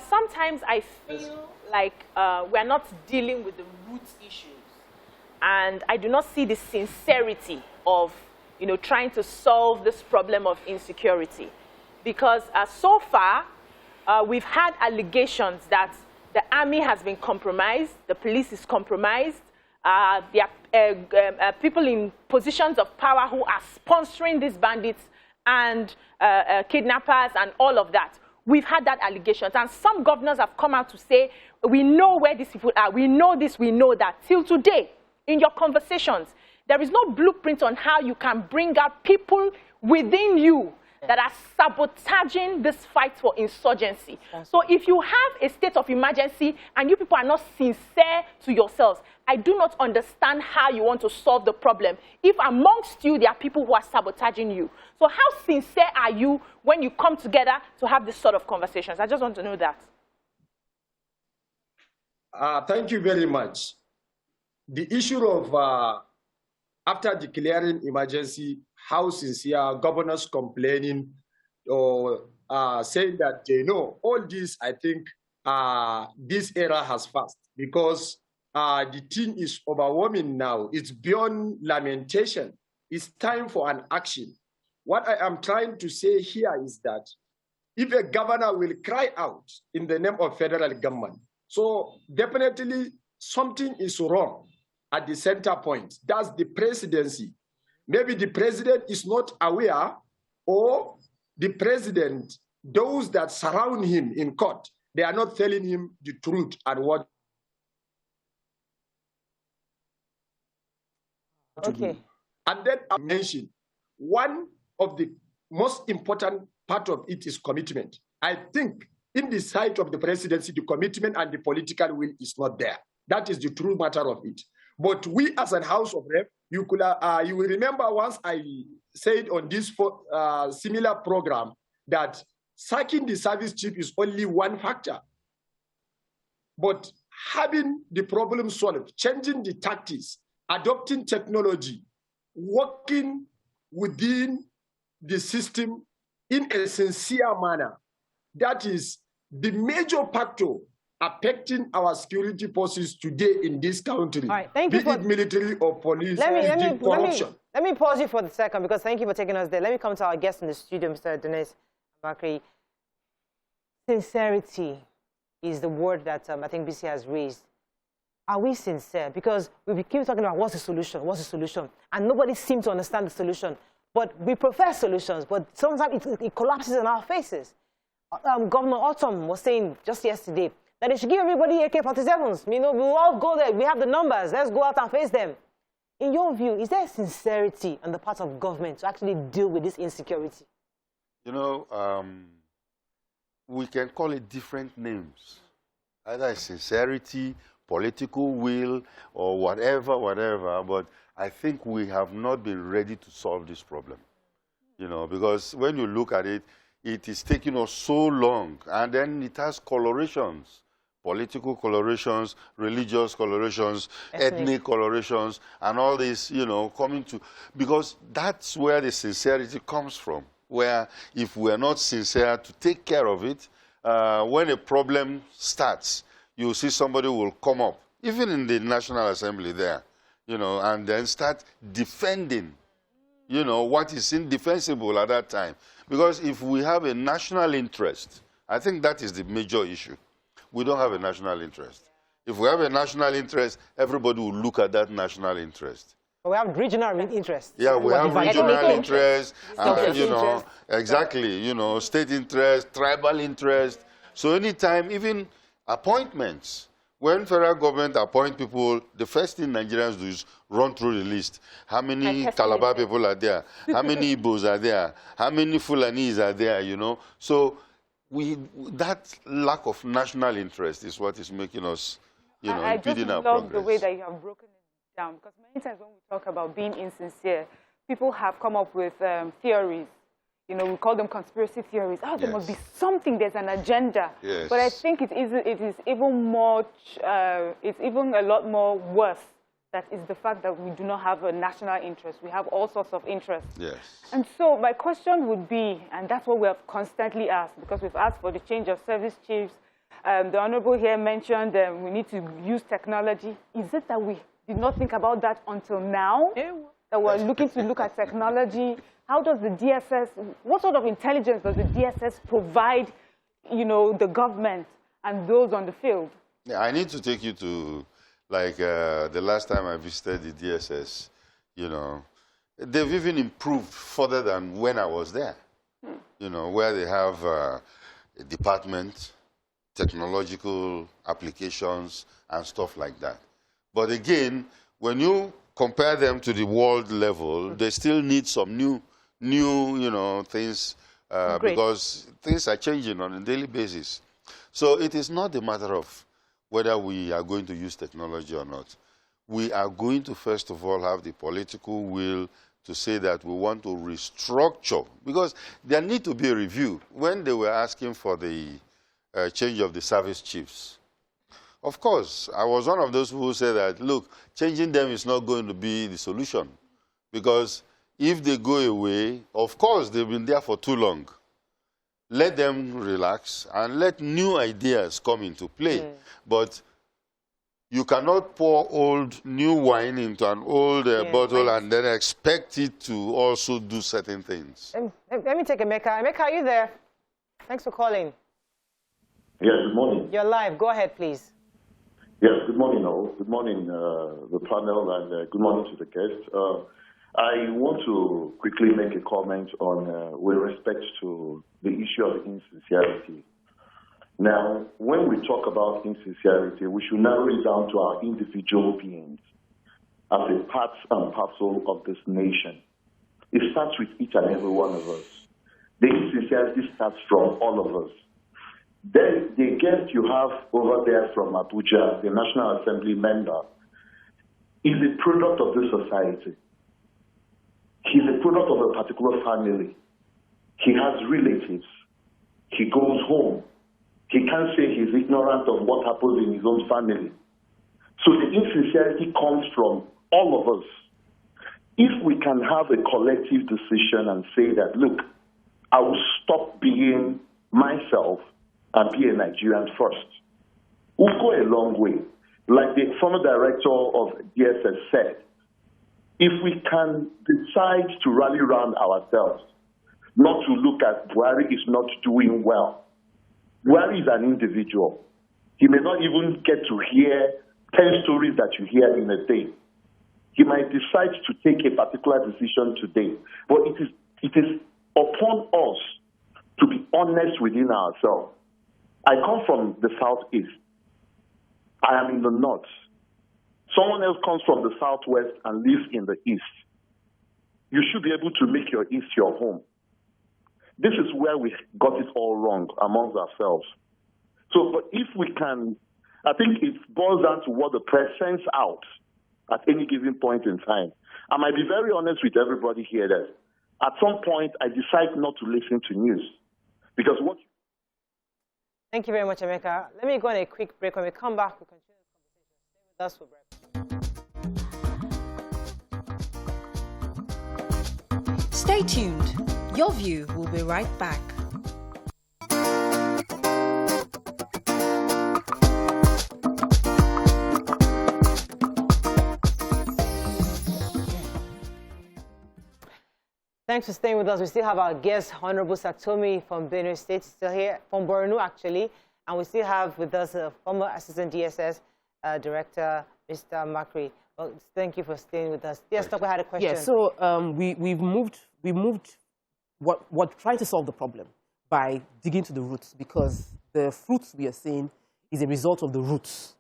sometimes I feel like we're not dealing with the root issues, and I do not see the sincerity of, trying to solve this problem of insecurity. Because so far, we've had allegations that the army has been compromised, the police is compromised, there are people in positions of power who are sponsoring these bandits and kidnappers and all of that. We've had that allegations, and some governors have come out to say, we know where these people are, we know this, we know that. Till today, in your conversations, there is no blueprint on how you can bring out people within you that are sabotaging this fight for insurgency. So if you have a state of emergency and you people are not sincere to yourselves, I do not understand how you want to solve the problem if amongst you there are people who are sabotaging you. So how sincere are you when you come together to have this sort of conversations? I just want to know that. Thank you very much. The issue of after declaring emergency, how sincere governors complaining or saying that they know all this, I think this era has passed, because the thing is overwhelming now. It's beyond lamentation. It's time for an action. What I am trying to say here is that if a governor will cry out in the name of federal government, so definitely something is wrong at the center point. That's the presidency. Maybe the president is not aware, or the president, those that surround him in court, they are not telling him the truth and what to do. And then I mentioned one of the most important part of it is commitment. I think in the sight of the presidency, the commitment and the political will is not there. That is the true matter of it. But we as a House of Rep, you will remember once I said on this similar program that sacking the service chief is only one factor. But having the problem solved, changing the tactics, adopting technology, working within the system in a sincere manner, that is the major factor affecting our security forces today in this country, thank you for military or police, corruption. Let me pause you for a second, because thank you for taking us there. Let me come to our guest in the studio, Mr. Dennis Amakri. Sincerity is the word that I think BC has raised. Are we sincere? Because we keep talking about what's the solution, and nobody seems to understand the solution. But we profess solutions, but sometimes it collapses in our faces. Governor Autumn was saying just yesterday that they should give everybody AK-47s. You know, we'll all go there. We have the numbers. Let's go out and face them. In your view, is there sincerity on the part of government to actually deal with this insecurity? You know, we can call it different names. Either sincerity, political will, or whatever, but I think we have not been ready to solve this problem. You know, because when you look at it, it is taking us so long, and then it has colorations. Political colorations, religious colorations, ethnic colorations, and all this, you know, coming to, because that's where the sincerity comes from, where if we're not sincere to take care of it, when a problem starts, you see somebody will come up, even in the National Assembly there, you know, and then start defending, you know, what is indefensible at that time. Because if we have a national interest, I think that is the major issue. We don't have a national interest. If we have a national interest, everybody will look at that national interest. We have regional interest. Yeah, we have regional interest, you know, exactly, you know, state interest, tribal interest. So anytime, even appointments, when federal government appoint people, the first thing Nigerians do is run through the list. How many Calabar people are there? How many Igbos are there? How many Fulanis are there, you know? So that lack of national interest is what is making us, you know, impeding our progress. I just love the way that you have broken it down, because many times when we talk about being insincere, people have come up with theories. You know, we call them conspiracy theories. Oh, there must be something, there's an agenda. Yes. But I think it is even it's even a lot more worse. That is the fact that we do not have a national interest. We have all sorts of interests. Yes. And so my question would be, and that's what we have constantly asked, because we've asked for the change of service chiefs. The Honorable here mentioned we need to use technology. Is it that we did not think about that until now? That we're looking to look at technology? How does the DSS, what sort of intelligence does the DSS provide, you know, the government and those on the field? Yeah, I need to take you to, like, the last time I visited the DSS, you know, they've even improved further than when I was there, you know, where they have a department, technological applications, and stuff like that. But again, when you compare them to the world level, they still need some new, you know, things, because things are changing on a daily basis. So it is not a matter of whether we are going to use technology or not. We are going to, first of all, have the political will to say that we want to restructure, because there need to be a review. When they were asking for the change of the service chiefs, of course, I was one of those who said that, look, changing them is not going to be the solution, because if they go away, of course, they've been there for too long. Let them relax and let new ideas come into play. But you cannot pour new wine into an old bottle and then expect it to also do certain things. Let me take Emeka. Emeka, are you there? Thanks for calling. Yes, good morning. You're live. Go ahead, please. Yes, good morning, all. Good morning, the panel, and good morning to the guests. I want to quickly make a comment on, with respect to the issue of insincerity. Now, when we talk about insincerity, we should narrow it down to our individual beings as a part and parcel of this nation. It starts with each and every one of us. The insincerity starts from all of us. Then the guest you have over there from Abuja, the National Assembly member, is a product of this society. He's a product of a particular family. He has relatives. He goes home. He can't say he's ignorant of what happens in his own family. So the insincerity comes from all of us. If we can have a collective decision and say that, look, I will stop being myself and be a Nigerian first, we'll go a long way. Like the former director of DSS said, if we can decide to rally around ourselves, not to look at Buhari is not doing well. Buhari is an individual. He may not even get to hear 10 stories that you hear in a day. He might decide to take a particular decision today. But it is upon us to be honest within ourselves. I come from the Southeast. I am in the north. Someone else comes from the southwest and lives in the east. You should be able to make your east your home. This is where we got it all wrong amongst ourselves. So, but if we can, I think it boils down to what the press sends out at any given point in time. I might be very honest with everybody here that at some point I decide not to listen to news. Because what... Thank you very much, Emeka. Let me go on a quick break. When we come back, we'll continue the conversation. Stay with us for break. Stay tuned. Your View will be right back. Thanks for staying with us. We still have our guest, Honorable Satomi from Benue State, still here, from Borno actually. And we still have with us former Assistant DSS Director, Mr. Makri. Well, thank you for staying with us. Yes, Toko had a question. Yeah, so we've moved trying to solve the problem by digging to the roots, because the fruits we are seeing is a result of the roots.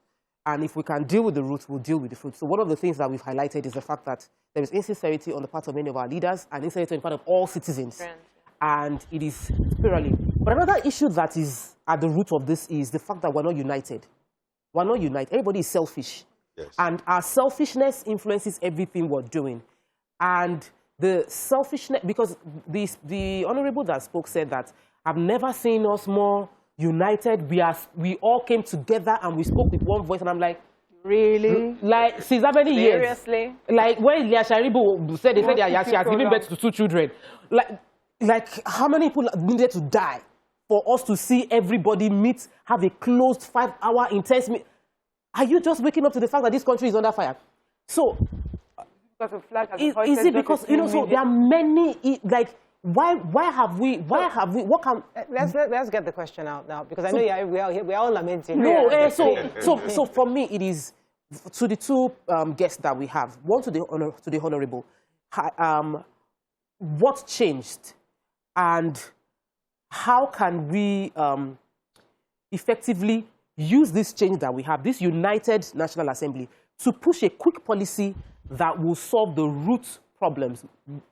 And if we can deal with the roots, we'll deal with the fruits. So one of the things that we've highlighted is the fact that there is insincerity on the part of many of our leaders and insincerity on the part of all citizens. And it is spiraling. But another issue that is at the root of this is the fact that we're not united. We're not united. Everybody is selfish. Yes. And our selfishness influences everything we're doing. And the selfishness, because the honorable that spoke said that, I've never seen us more united. We all came together and we spoke with one voice, and I'm like, really? Like, since how many years? Seriously? Like, when Lia Sharibu said, she has given birth to 2 children. Like, how many people needed to die for us to see everybody meet, have a closed 5-hour intense meeting? Are you just waking up to the fact that this country is under fire? So, is it because, you know, so there are many, like, why have we, what can... Let's get the question out now, because I know we're all lamenting. No, so for me, it is, to the 2 guests that we have, one to the honorable, what changed, and how can we effectively use this change that we have, this united National Assembly, to push a quick policy that will solve the root problems,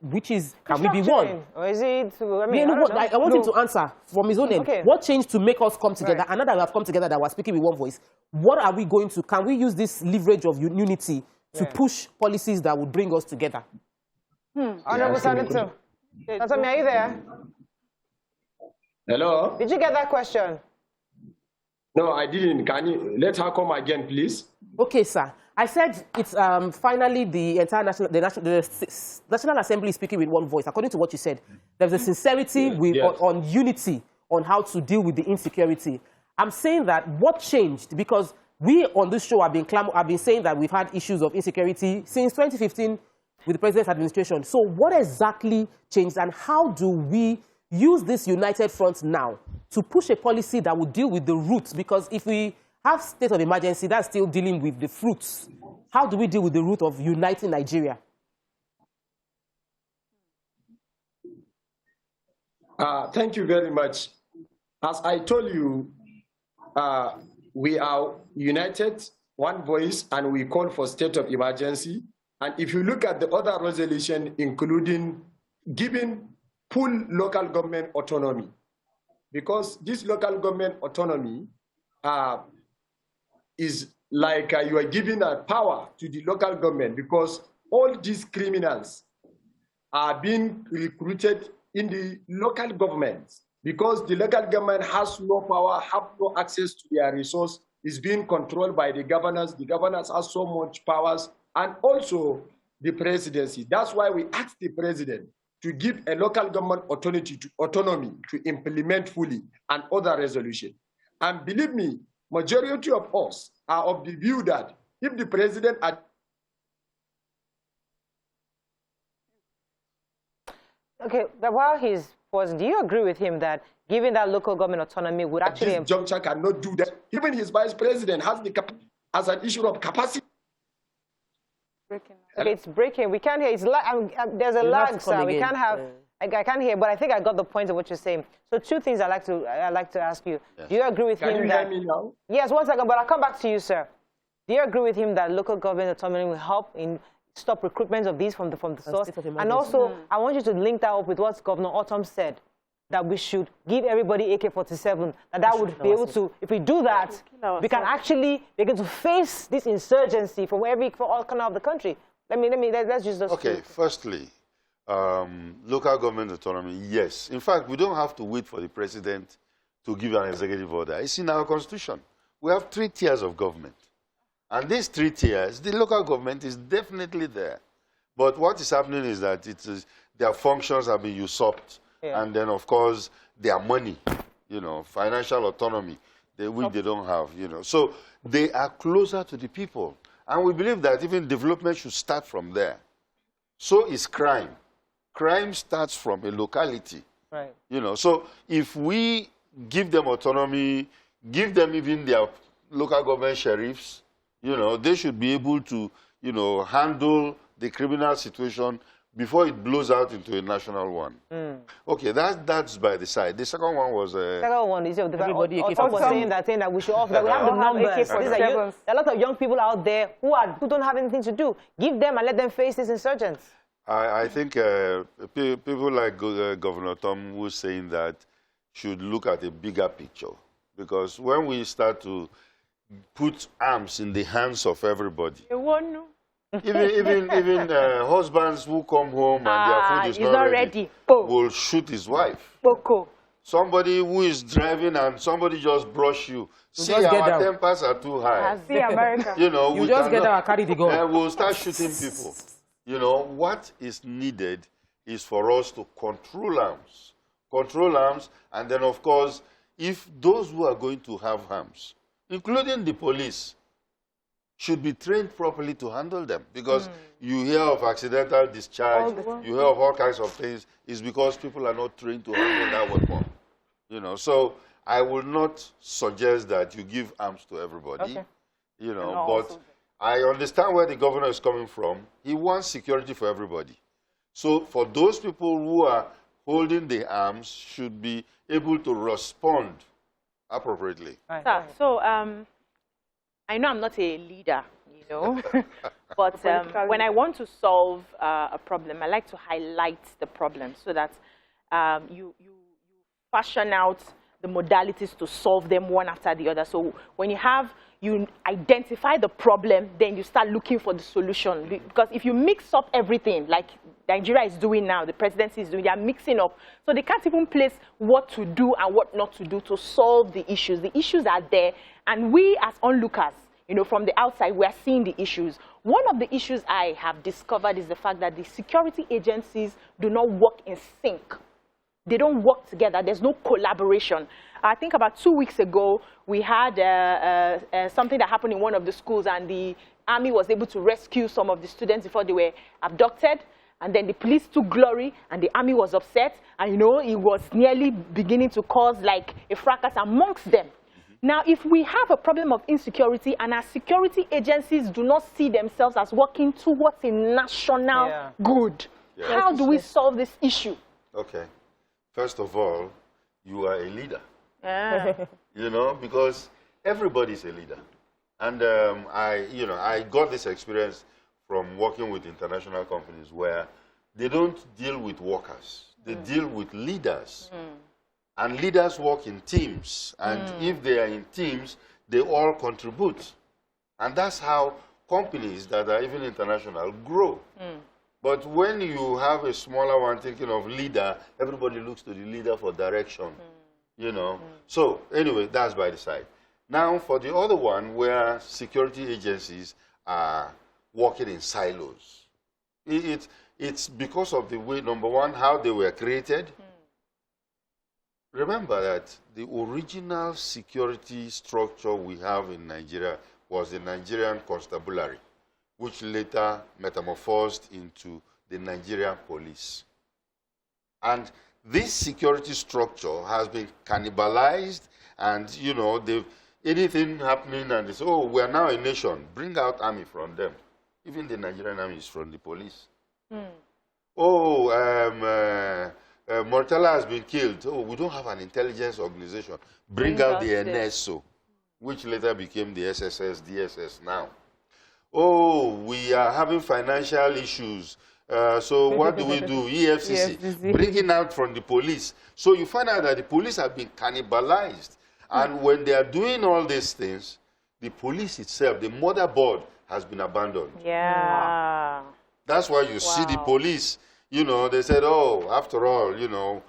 which is, can we be one? Or is it, I mean, I want him to answer from his own end. Okay. What changed to make us come together? Right. And now that we have come together, that we're speaking with one voice, what are we going to, can we use this leverage of unity to push policies that would bring us together? Honorable Senator, Satomi, are you there? Hello? Did you get that question? No, I didn't. Can you let her come again, please? Okay, sir. I said it's finally the entire National Assembly is speaking with one voice. According to what you said, there's a sincerity on unity on how to deal with the insecurity. I'm saying that what changed, because we on this show have been saying that we've had issues of insecurity since 2015 with the president's administration. So what exactly changed, and how do we use this united front now to push a policy that will deal with the roots? Because if we have state of emergency, that's still dealing with the fruits. How do we deal with the root of uniting Nigeria? Thank you very much. As I told you, we are united, one voice, and we call for state of emergency. And if you look at the other resolution, including giving full local government autonomy, because this local government autonomy is like you are giving a power to the local government, because all these criminals are being recruited in the local government, because the local government has no power, have no access to their resource, is being controlled by the governors. The governors have so much powers, and also the presidency. That's why we asked the president to give a local government autonomy to implement fully and other resolution. And believe me, majority of us are of the view that if the president had... Okay, but while he's pausing, do you agree with him that giving that local government autonomy would actually... This juncture cannot do that. Even his vice president has an issue of capacity. Okay, it's breaking. We can't hear. It's there's a lag, sir. We can't have... I can't hear, but I think I got the point of what you're saying. So 2 things I'd like to ask you. Yes. Do you agree with him that... Can you hear me now? Yes, 1 second, but I'll come back to you, sir. Do you agree with him that local government autonomy will help in stop recruitment of these from the source? And also, I want you to link that up with what Governor Autumn said, that we should give everybody AK-47, that would be able to, if we do that, we can actually begin to face this insurgency from all corners of the country. Let's just... Okay, firstly, local government autonomy, yes. In fact, we don't have to wait for the president to give an executive order. It's in our constitution. We have 3 tiers of government. And these 3 tiers, the local government is definitely there. But what is happening is that their functions have been usurped. Yeah. And then, of course, their money, financial autonomy, which they don't have, So they are closer to the people. And we believe that even development should start from there. So is crime. Crime starts from a locality. Right. So if we give them autonomy, give them even their local government sheriffs, they should be able to, handle the criminal situation before it blows out into a national one. Okay, that's by the side. The second one was... second one is everybody was saying that we should offer, that we have the numbers. There are a lot of young people out there who don't have anything to do. Give them and let them face these insurgents. I think people like Governor Tom, who's saying that, should look at a bigger picture. Because when we start to put arms in the hands of everybody, even husbands who come home and their food is not ready will shoot his wife. Somebody who is driving and somebody just brush you. See, our tempers are too high. See, America. You just get out, carry the gun. We'll start shooting people. What is needed is for us to control arms. Control arms, and then, of course, if those who are going to have arms, including the police, should be trained properly to handle them. Because you hear of accidental discharge, you hear of all kinds of things, it's because people are not trained to handle that weapon. So I will not suggest that you give arms to everybody, but I understand where the governor is coming from. He wants security for everybody. So for those people who are holding the arms should be able to respond appropriately. Right. So I know I'm not a leader, but when I want to solve a problem, I like to highlight the problem so that you fashion out the modalities to solve them one after the other. So when you identify the problem, then you start looking for the solution. Because if you mix up everything, like Nigeria is doing now, the presidency is doing, they are mixing up. So they can't even place what to do and what not to do to solve the issues. The issues are there, and we as onlookers, from the outside, we are seeing the issues. One of the issues I have discovered is the fact that the security agencies do not work in sync. They don't work together. There's no collaboration. I think about 2 weeks ago, we had something that happened in one of the schools, and the army was able to rescue some of the students before they were abducted. And then the police took glory, and the army was upset. And, it was nearly beginning to cause like a fracas amongst them. Now, if we have a problem of insecurity and our security agencies do not see themselves as working towards a national good, how do we solve this issue? Okay. First of all, you are a leader. Because everybody is a leader. And I got this experience from working with international companies where they don't deal with workers. They deal with leaders. And leaders work in teams. And if they are in teams, they all contribute. And that's how companies that are even international grow. But when you have a smaller one thinking of leader, everybody looks to the leader for direction. So anyway, that's by the side. Now for the other one where security agencies are working in silos. It's because of the way, number one, how they were created. Remember that the original security structure we have in Nigeria was the Nigerian constabulary, which later metamorphosed into the Nigerian police. And this security structure has been cannibalized, and, anything happening, and they say, oh, we are now a nation, bring out army from them. Even the Nigerian army is from the police. Oh, Murtala has been killed. Oh, we don't have an intelligence organization. Bring out the NSO. which later became the SSS, DSS now. Oh, we are having financial issues. So what do we do? EFCC, bringing out from the police. So you find out that the police have been cannibalized. And when they are doing all these things, the police itself, the motherboard, has been abandoned. Yeah. That's why you see the police, you know, they said, oh, after all, you know,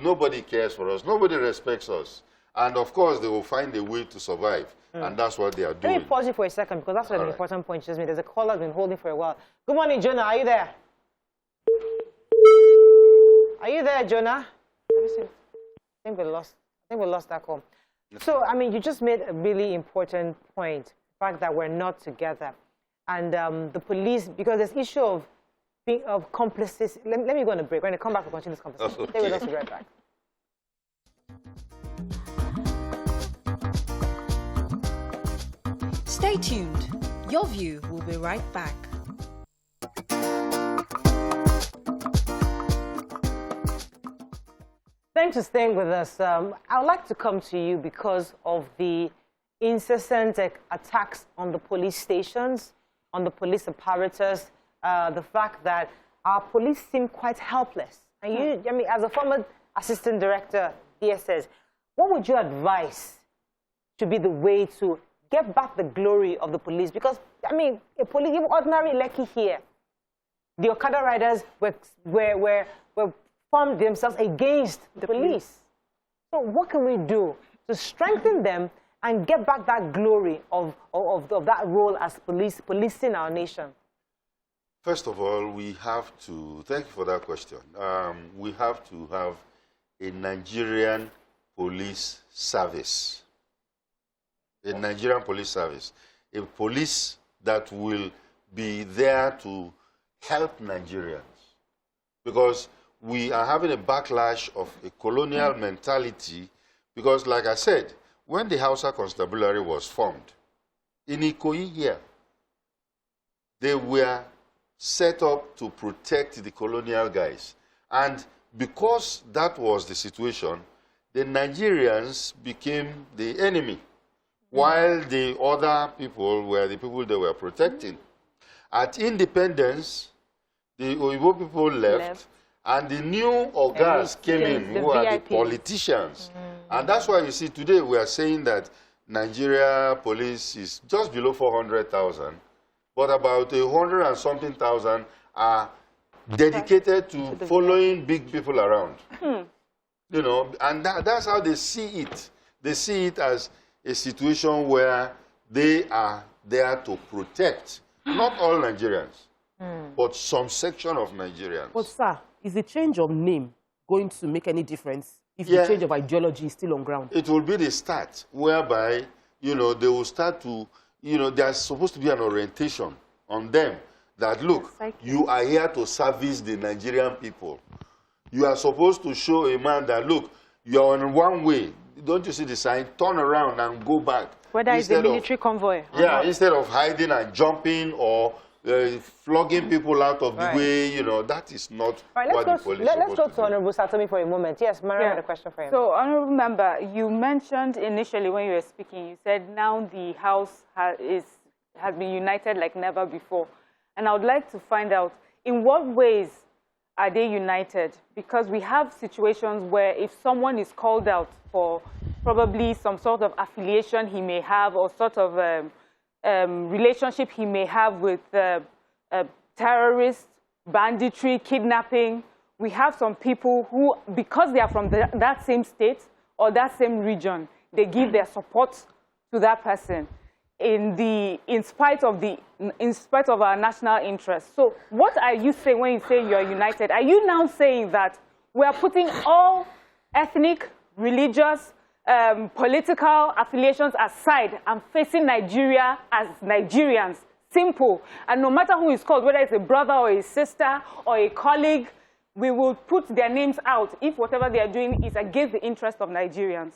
nobody cares for us. Nobody respects us. And of course, they will find a way to survive. And that's what they are doing. Let me pause you for a second, because that's an important point you just made. There's a caller I've been holding for a while. Good morning, Jonah. Are you there? Are you there, Jonah? I think we lost that call. So, I mean, you just made a really important point, the fact that we're not together. And the police, because there's issue of complicity. Let me go on a break. We're going to come back to continue this conversation. Stay with us, we'll be right back. Stay tuned. Your View will be right back. Thanks for staying with us. I would like to come to you because of the incessant attacks on the police stations, on the police apparatus, the fact that our police seem quite helpless. And you, I mean, as a former assistant director, DSS, what would you advise to be the way to get back the glory of the police? Because, I mean, a police, even ordinary Lekki here, the Okada riders were formed themselves against the police. So what can we do to strengthen them and get back that glory of that role as policing our nation? First of all, we have to, thank you for that question. We have to have a Nigerian police service. A Nigerian police service. A police that will be there to help Nigerians. Because we are having a backlash of a colonial mentality, because like I said, when the Hausa Constabulary was formed, in Ikoyi here, they were set up to protect the colonial guys. And because that was the situation, the Nigerians became the enemy, while the other people were the people they were protecting. At independence, the Oyibo people left. And the new organs came in, who are the politicians. And that's why you see today we are saying that Nigeria police is just below 400,000, but about 100 and something thousand are dedicated to following big people around. You know, and that's how they see it. They see it as a situation where they are there to protect, not all Nigerians, but some section of Nigerians. But sir, is the change of name going to make any difference if the change of ideology is still on ground? It will be the start whereby, you know, they will start to, you know, there's supposed to be an orientation on them that, look, you are here to service the Nigerian people. You are supposed to show a man that, look, you are on one way. Don't you see the sign? Turn around and go back. Whether it's a military convoy. Yeah, instead of hiding and jumping or flogging people out of the way, you know, that is not what the police let's go to Honorable Satomi for a moment. Yes, Maria had a question for him. So, Honorable Member, you mentioned initially when you were speaking, you said now the House has been united like never before. And I would like to find out, in what ways are they united? Because we have situations where if someone is called out for probably some sort of affiliation he may have or sort of relationship he may have with terrorists, banditry, kidnapping. We have some people who, because they are from that same state or that same region, they give their support to that person in spite of our national interests. So what are you saying when you say you are united? Are you now saying that we are putting all ethnic, religious, political affiliations aside and facing Nigeria as Nigerians, simple, and no matter who is called, whether it's a brother or a sister or a colleague, we will put their names out if whatever they are doing is against the interest of Nigerians?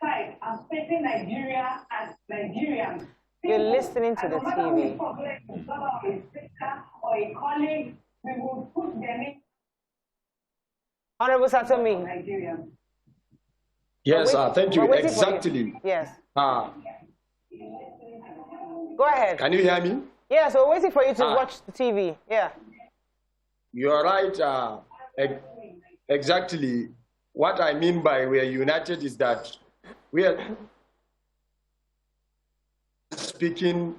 Aside and facing Nigeria as Nigerians. You're listening to the TV. No matter who is called, whether it's a brother or a sister or a colleague, we will put their names. Honorable Satomi. Nigerians. Yes, thank you. Exactly. Yes. Go ahead. Can you hear me? Yeah, so we're waiting for you to watch the TV. Yeah. You're right. Exactly. What I mean by we are united is that we are speaking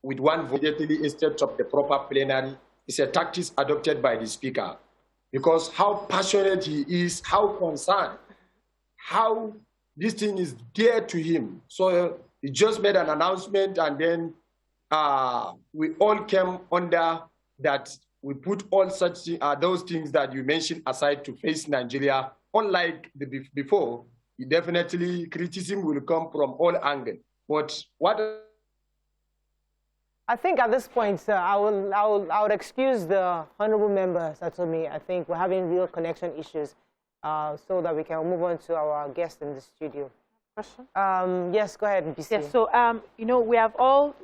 with one voice instead of the proper plenary. It's a tactic adopted by the speaker, because how passionate he is, how concerned, how this thing is dear to him. So he just made an announcement, and then we all came under that. We put all such those things that you mentioned aside to face Nigeria. Unlike before, definitely criticism will come from all angles. But what I think at this point, I would excuse the honorable members that told me. I think we're having real connection issues, so that we can move on to our guest in the studio. Question? Yes, go ahead, BC. Yes, so, you know, we have all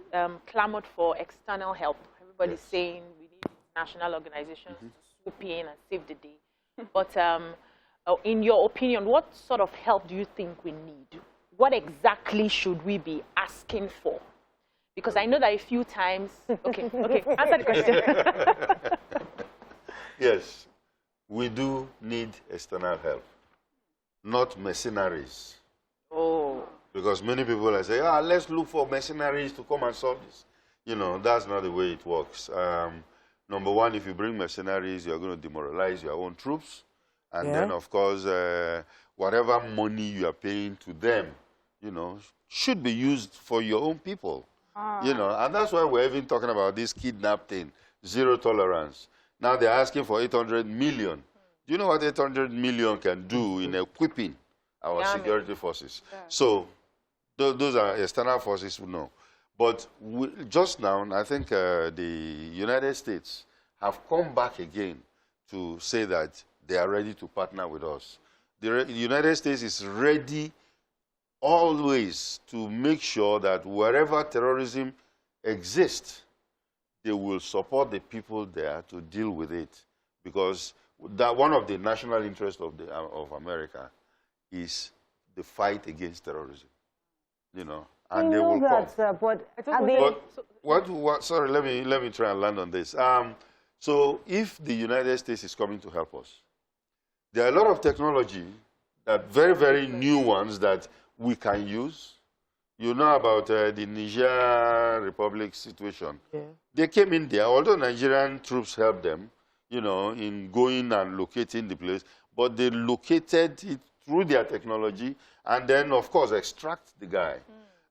clamored for external help. Everybody's saying we need international organizations to swoop in and save the day. But in your opinion, what sort of help do you think we need? What exactly should we be asking for? Because I know that a few times... Okay, answer the question. Yes, we do need external help, not mercenaries. Oh. Because many people say, let's look for mercenaries to come and solve this. You know, that's not the way it works. Number one, if you bring mercenaries, you're going to demoralize your own troops. And then, of course, whatever money you are paying to them, you know, should be used for your own people. You know, and that's why we're even talking about this kidnap thing, zero tolerance. Now they're asking for 800 million. Do you know what 800 million can do in equipping our security forces? So those are external forces we know. But just now, I think the United States have come back again to say that they are ready to partner with us. The United States is ready always to make sure that wherever terrorism exists, they will support the people there to deal with it, because that one of the national interests of America is the fight against terrorism. You know, and they will come. Sorry, let me try and land on this. So if the United States is coming to help us, there are a lot of technology, that very, very new ones that we can use. You know about the Niger Republic situation. Yeah. They came in there, although Nigerian troops helped them, you know, in going and locating the place, but they located it through their technology and then, of course, extract the guy.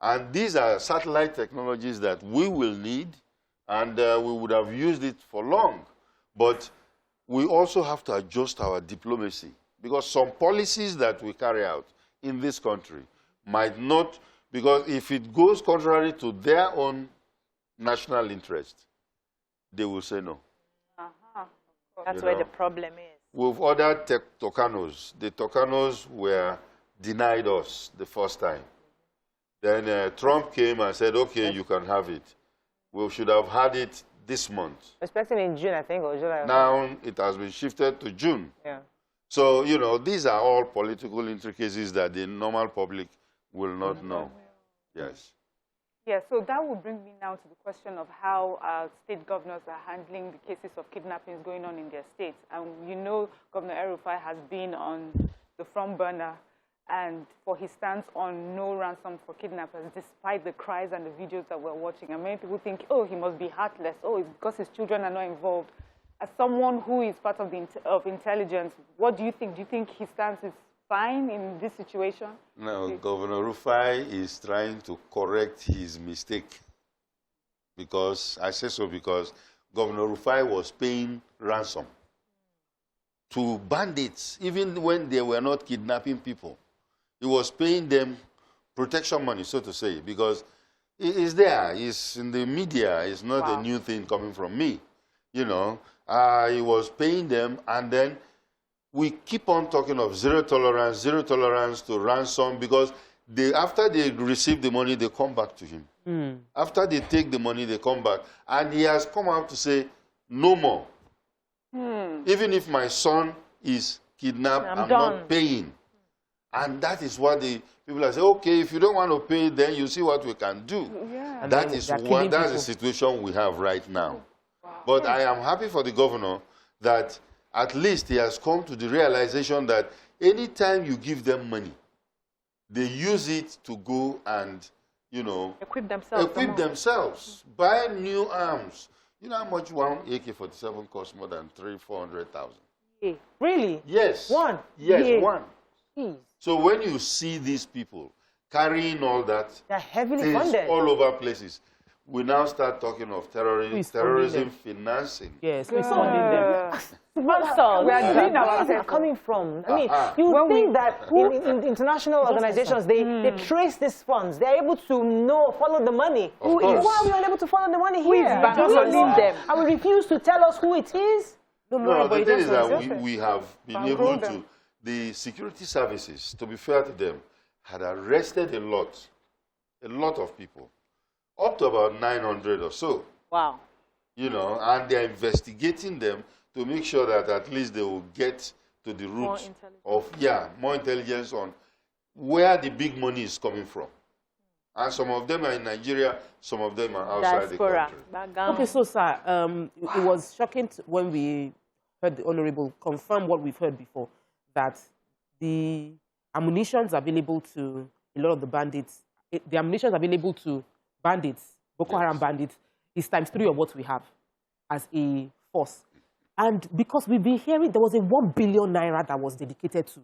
And these are satellite technologies that we will need, and we would have used it for long. But we also have to adjust our diplomacy, because some policies that we carry out in this country might not, because if it goes contrary to their own national interest, they will say no. That's where the problem is. With other Tocanos, the Tocanos were denied us the first time. Then Trump came and said, okay, you can have it. We should have had it this month. Expecting in June, I think, or July. Now it has been shifted to June. Yeah. So, you know, these are all political intricacies that the normal public will not know. Yes. Yeah, so that will bring me now to the question of how state governors are handling the cases of kidnappings going on in their states. And you know, Governor El-Rufai has been on the front burner and for his stance on no ransom for kidnappers, despite the cries and the videos that we're watching. And many people think, oh, he must be heartless. Oh, it's because his children are not involved. As someone who is part of intelligence, what do you think? Do you think his stance is fine in this situation? No, Governor Rufai is trying to correct his mistake. Because, I say so because Governor Rufai was paying ransom to bandits, even when they were not kidnapping people. He was paying them protection money, so to say, because it is there. It's in the media. It's not a new thing coming from me. You know, he was paying them, and then we keep on talking of zero tolerance to ransom, because after they receive the money, they come back to him. After they take the money, they come back. And he has come out to say, no more. Even if my son is kidnapped, I'm not paying. And that is what the people are saying, okay, if you don't want to pay, then you see what we can do. Yeah. That's the situation we have right now. Wow. But I am happy for the governor that at least he has come to the realization that anytime you give them money, they use it to go and, you know, equip themselves, buy new arms. You know how much one AK-47 costs? More than 300,000-400,000. Really? Yes. One? Yes, one. Jeez. So when you see these people carrying all that, they're heavily funded all over places, we now start talking of terrorism financing. Yes, we're funding them. We are doing where is it coming from? I mean, you think that in international organizations, they trace these funds. They're able to follow the money. Why are we unable to follow the money here? them? I will refuse to tell us who it is. No, the thing is that we have been able to, the security services, to be fair to them, had arrested a lot of people, up to about 900 or so. Wow. You know, and they're investigating them to make sure that at least they will get to the root of, more intelligence on where the big money is coming from. And some of them are in Nigeria, some of them are outside the country. Okay, so sir, it was shocking when we heard the Honorable confirm what we've heard before, that the ammunitions available to a lot of the bandits, the ammunitions available to bandits, Boko Haram bandits, is ×3 of what we have as a force. And because we've been hearing there was a 1 billion naira that was dedicated to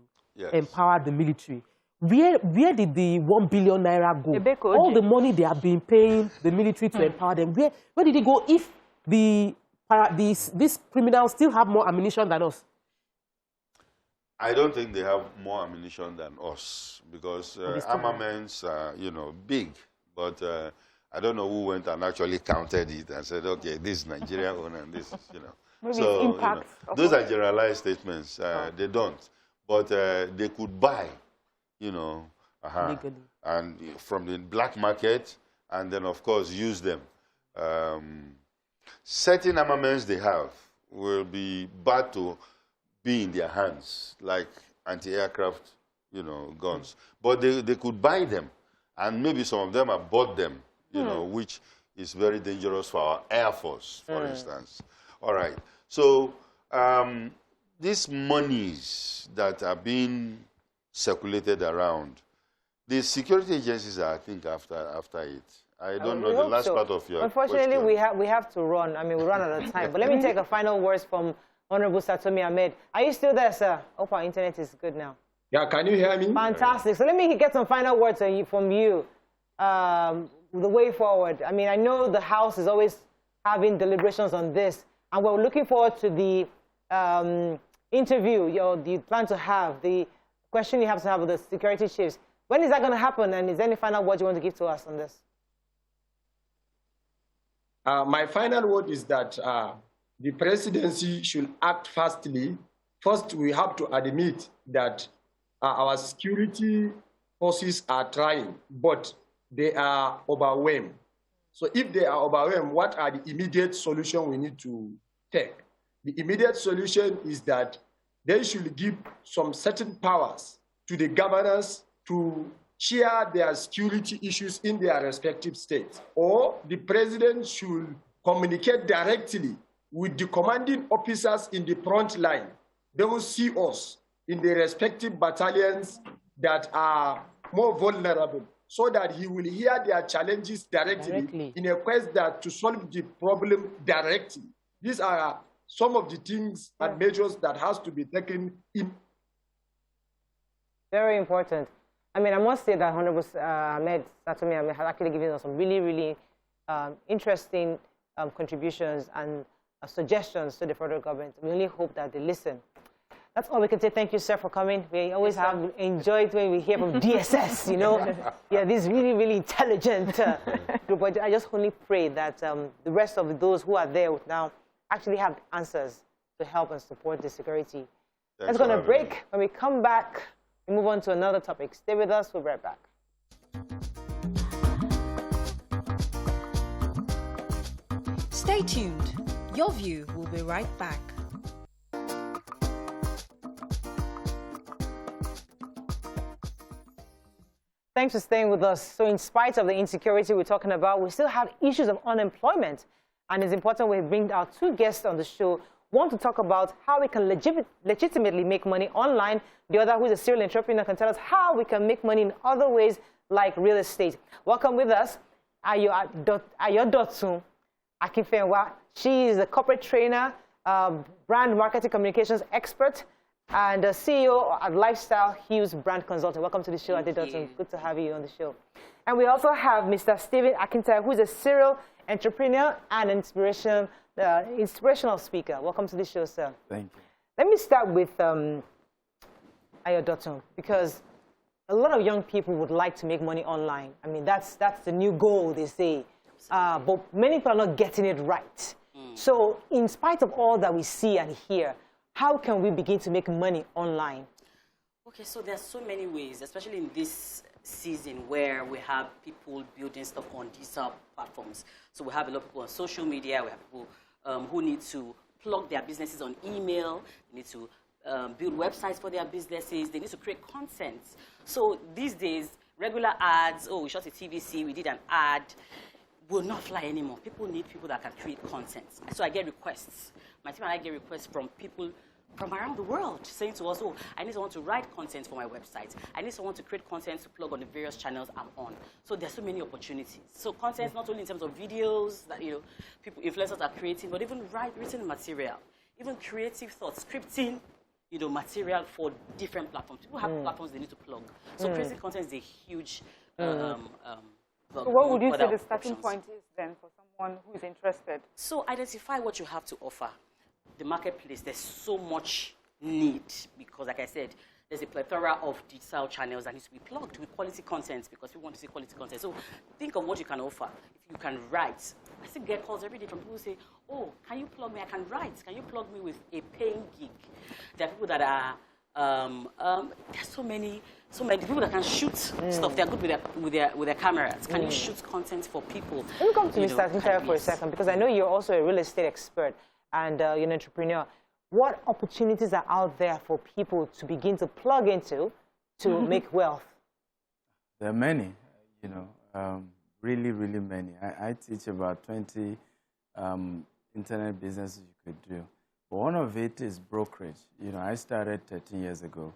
empower the military. Where did the 1 billion naira go? All the money they have been paying the military to empower them, where did it go if these criminals still have more ammunition than us? I don't think they have more ammunition than us because armaments are, you know, big. But I don't know who went and actually counted it and said, okay, this is Nigeria own and this is, you know. Maybe so, impact those are generalized statements. They don't. But they could buy, you know, and from the black market and then, of course, use them. Certain armaments they have will be bad to be in their hands, like anti-aircraft, you know, guns. But they could buy them, and maybe some of them have bought them, you know, which is very dangerous for our Air Force, for instance. All right. So these monies that are being circulated around, the security agencies are, I think, after it. I don't know the last part of your Unfortunately, question. we have to run. I mean, we run out of time. But let me take a final words from Honorable Satomi Ahmed. Are you still there, sir? Hope our internet is good now. Yeah, can you hear me? Fantastic. So let me get some final words from you. The way forward. I mean, I know the House is always having deliberations on this, and we're looking forward to the interview you plan to have, the question you have to have with the security chiefs. When is that going to happen, and is there any final words you want to give to us on this? My final word is that the presidency should act fastly. First, we have to admit that our security forces are trying, but they are overwhelmed. So if they are overwhelmed, what are the immediate solutions we need to take? The immediate solution is that they should give some certain powers to the governors to share their security issues in their respective states, or the president should communicate directly with the commanding officers in the front line. They will see us in the respective battalions that are more vulnerable, so that he will hear their challenges directly. In a quest that to solve the problem directly. These are some of the things and measures that has to be taken in. Very important. I mean, I must say that Honorable Ahmed Satomi Ahmed has actually given us some really, really interesting contributions and suggestions to the federal government. We only hope that they listen. That's all we can say. Thank you, sir, for coming. We always have enjoyed when we hear from DSS, you know. Yeah, this really, really intelligent group. But I just only pray that the rest of those who are there now actually have answers to help and support the security. Let's go on a break. When we come back, we move on to another topic. Stay with us. We'll be right back. Stay tuned. Your View will be right back. Thanks for staying with us. So in spite of the insecurity we're talking about, we still have issues of unemployment. And it's important we bring our two guests on the show. One to talk about how we can legitimately make money online. The other, who is a serial entrepreneur, can tell us how we can make money in other ways like real estate. Welcome with us, Ayodotun Akinfenwa. She is a corporate trainer, brand marketing communications expert, and CEO at Lifestyle Hughes Brand Consulting. Welcome to the show, Ayodotun. Good to have you on the show. And we also have Mr. Stephen Akintayo, who is a serial entrepreneur and inspirational speaker. Welcome to the show, sir. Thank you. Let me start with Ayodotun, because a lot of young people would like to make money online. I mean, that's the new goal, they say. But many people are not getting it right. So in spite of all that we see and hear, how can we begin to make money online? Okay, so there's so many ways, especially in this season where we have people building stuff on digital platforms. So we have a lot of people on social media. We have people who need to plug their businesses on email. They need to build websites for their businesses. They need to create content. So these days, regular ads, oh, we shot a TVC, we did an ad, will not fly anymore. People need people that can create content. So I get requests. My team and I get requests from people from around the world saying to us, oh, I need someone to write content for my website. I need someone to create content to plug on the various channels I'm on. So there's so many opportunities. So content, not only in terms of videos that, you know, people, influencers are creating, but even written material, even creative thoughts, scripting, you know, material for different platforms. People have platforms they need to plug. So creating content is a huge so what would you say the starting point is then for someone who is interested? So identify what you have to offer. The marketplace, there's so much need because, like I said, there's a plethora of digital channels that needs to be plugged with quality content because people want to see quality content. So think of what you can offer. If you can write, I still get calls every day from people who say, oh, can you plug me? I can write. Can you plug me with a paying gig? There are people that are, there's so many people that can shoot stuff. They're good with their cameras. Can you shoot content for people? Let me come to Mr. Akintayo for a second, because I know you're also a real estate expert and you're an entrepreneur. What opportunities are out there for people to begin to plug into to make wealth? There are many, you know, really, really many. I teach about 20 internet businesses you could do. But one of it is brokerage. You know, I started 13 years ago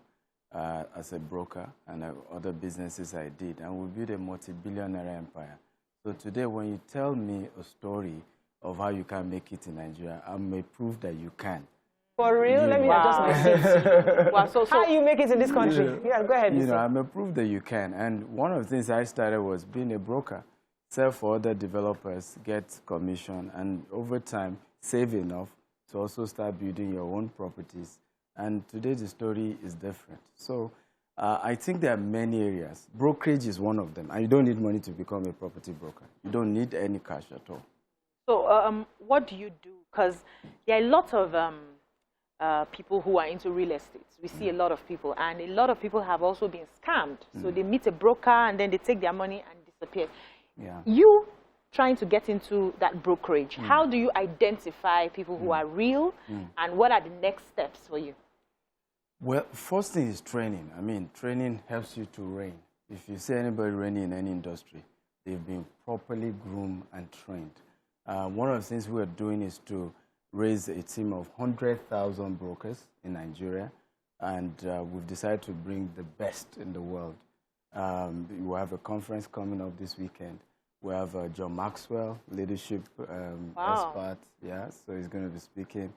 as a broker, and other businesses I did, and we built a multi-billionaire empire. So today, when you tell me a story of how you can make it in Nigeria, I'm a proof that you can. For real? Let me adjust my seat. Wow, so how you make it in this country? Yeah, go ahead. You know, I'm a proof that you can. And one of the things I started was being a broker. Sell for other developers, get commission, and over time, save enough to also start building your own properties. And today, the story is different. So I think there are many areas. Brokerage is one of them. And you don't need money to become a property broker. You don't need any cash at all. So what do you do? Because there are a lot of people who are into real estate. We see a lot of people, and a lot of people have also been scammed. So they meet a broker, and then they take their money and disappear. Yeah. You trying to get into that brokerage, how do you identify people who are real, and what are the next steps for you? Well, first thing is training. I mean, training helps you to reign. If you see anybody reigning in any industry, they've been properly groomed and trained. One of the things we are doing is to raise a team of 100,000 brokers in Nigeria, and we've decided to bring the best in the world. We have a conference coming up this weekend. We have John Maxwell, leadership expert, yeah, so he's going to be speaking.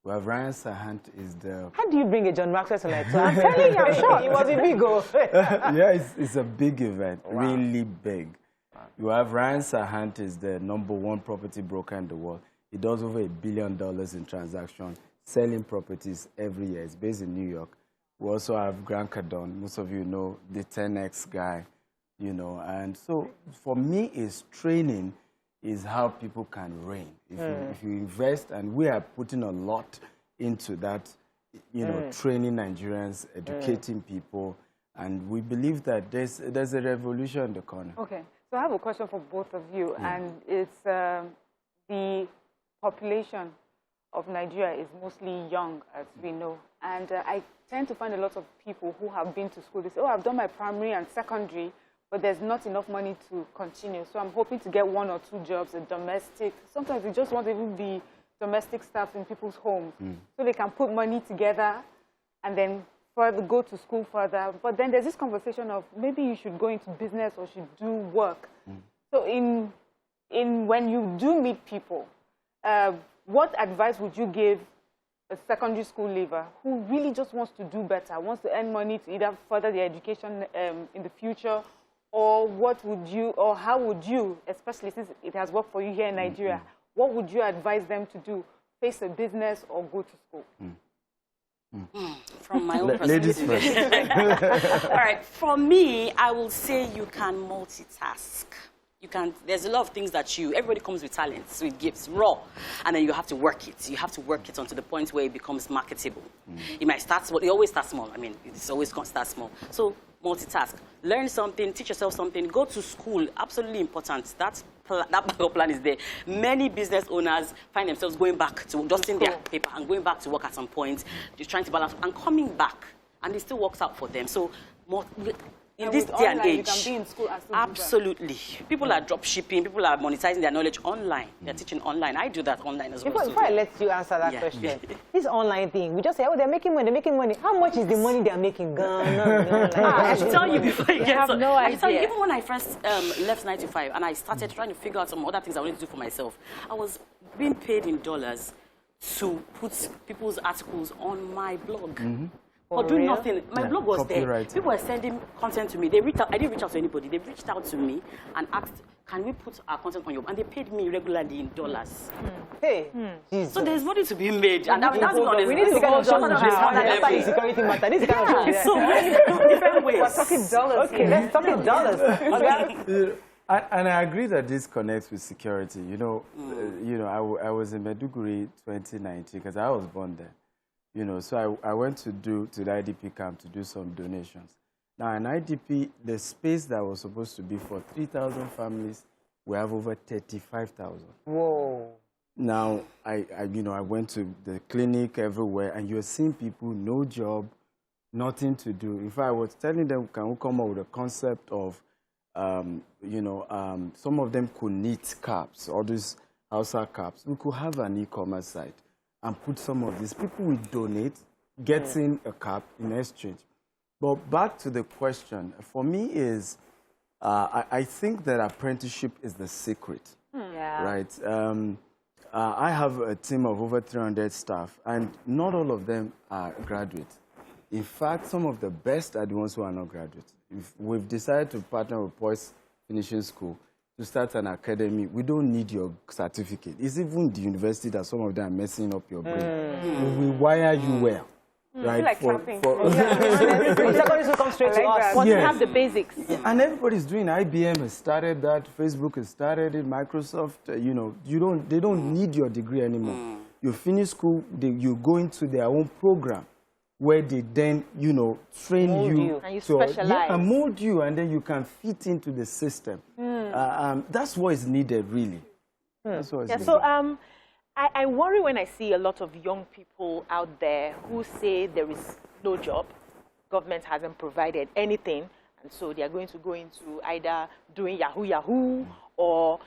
We have Ryan Sahant is the... How do you bring a John Maxwell tonight? So I'm telling you, I'm sure he was a big goal. Yeah, it's a big event, really big. You have Ryan Sahant is the #1 property broker in the world. He does over $1 billion in transactions, selling properties every year. It's based in New York. We also have Grant Cardone. Most of you know the 10X guy, you know. And so for me, is training is how people can reign. If you invest, and we are putting a lot into that, you know, training Nigerians, educating people, and we believe that there's a revolution in the corner. Okay, so I have a question for both of you, and it's the population of Nigeria is mostly young, as we know, and I tend to find a lot of people who have been to school. They say, oh, I've done my primary and secondary, but there's not enough money to continue. So I'm hoping to get 1 or 2 jobs, a domestic. Sometimes we just want to even be domestic staff in people's homes, so they can put money together and then further go to school further. But then there's this conversation of maybe you should go into business or should do work. So when you do meet people, what advice would you give a secondary school leaver who really just wants to do better, wants to earn money to either further their education in the future, or how would you, especially since it has worked for you here in Nigeria, what would you advise them to do? Face a business or go to school? From my own Ladies perspective. All right, for me, I will say you can multitask. There's a lot of things that everybody comes with talents, with gifts, raw, and then you have to work it. You have to work it until the point where it becomes marketable. It might start small. It always starts small. I mean, it's always going to start small. So multitask. Learn something, teach yourself something, go to school. Absolutely important. That backup plan is there. Many business owners find themselves going back to dusting their paper and going back to work at some point, just trying to balance, and coming back, and it still works out for them. So in this day and age, you can be in school and still absolutely. People are drop shipping, people are monetizing their knowledge online. They're teaching online. I do that online as well. Before I let you answer that question, this online thing, we just say, oh, they're making money. How much is the money they're making? I should tell you before you get no idea. Tell you, even when I first left 95 and I started trying to figure out some other things I wanted to do for myself, I was being paid in dollars to put people's articles on my blog. Or do nothing. My blog was there. People were sending content to me. I didn't reach out to anybody. They reached out to me and asked, can we put our content on your... And they paid me regularly in dollars. Hey. So there's money to be made. And that's not... We need to go to the insecurity matter. This is kind of so different ways. We're talking dollars. Okay, let's talk in dollars. And I agree that this connects with security. You know, I was in Maiduguri 2019 because I was born there. You know, so I went to the IDP camp to do some donations. Now, in IDP, the space that was supposed to be for 3,000 families, we have over 35,000. Whoa. Now, I went to the clinic everywhere, and you're seeing people, no job, nothing to do. In fact, I was telling them, can we come up with a concept of, some of them could knit caps, all these Hausa caps. We could have an e-commerce site and put some of these. People will donate, getting a cap in exchange. But back to the question, for me is, I think that apprenticeship is the secret, right? I have a team of over 300 staff, and not all of them are graduates. In fact, some of the best are the ones who are not graduates. We've decided to partner with Poise Finishing School to start an academy. We don't need your certificate. It's even the university that some of them are messing up your brain. We wire you well. Right? Like clapping. Secondary school comes straight to us. Want to have the basics. And everybody's doing. IBM has started that. Facebook has started it. Microsoft, they don't need your degree anymore. You finish school, you go into their own program where they then, train you. And you specialize. And mold you, and then you can fit into the system. That's what is needed, really. That's what is needed. So I worry when I see a lot of young people out there who say there is no job, government hasn't provided anything, and so they are going to go into either doing Yahoo, or,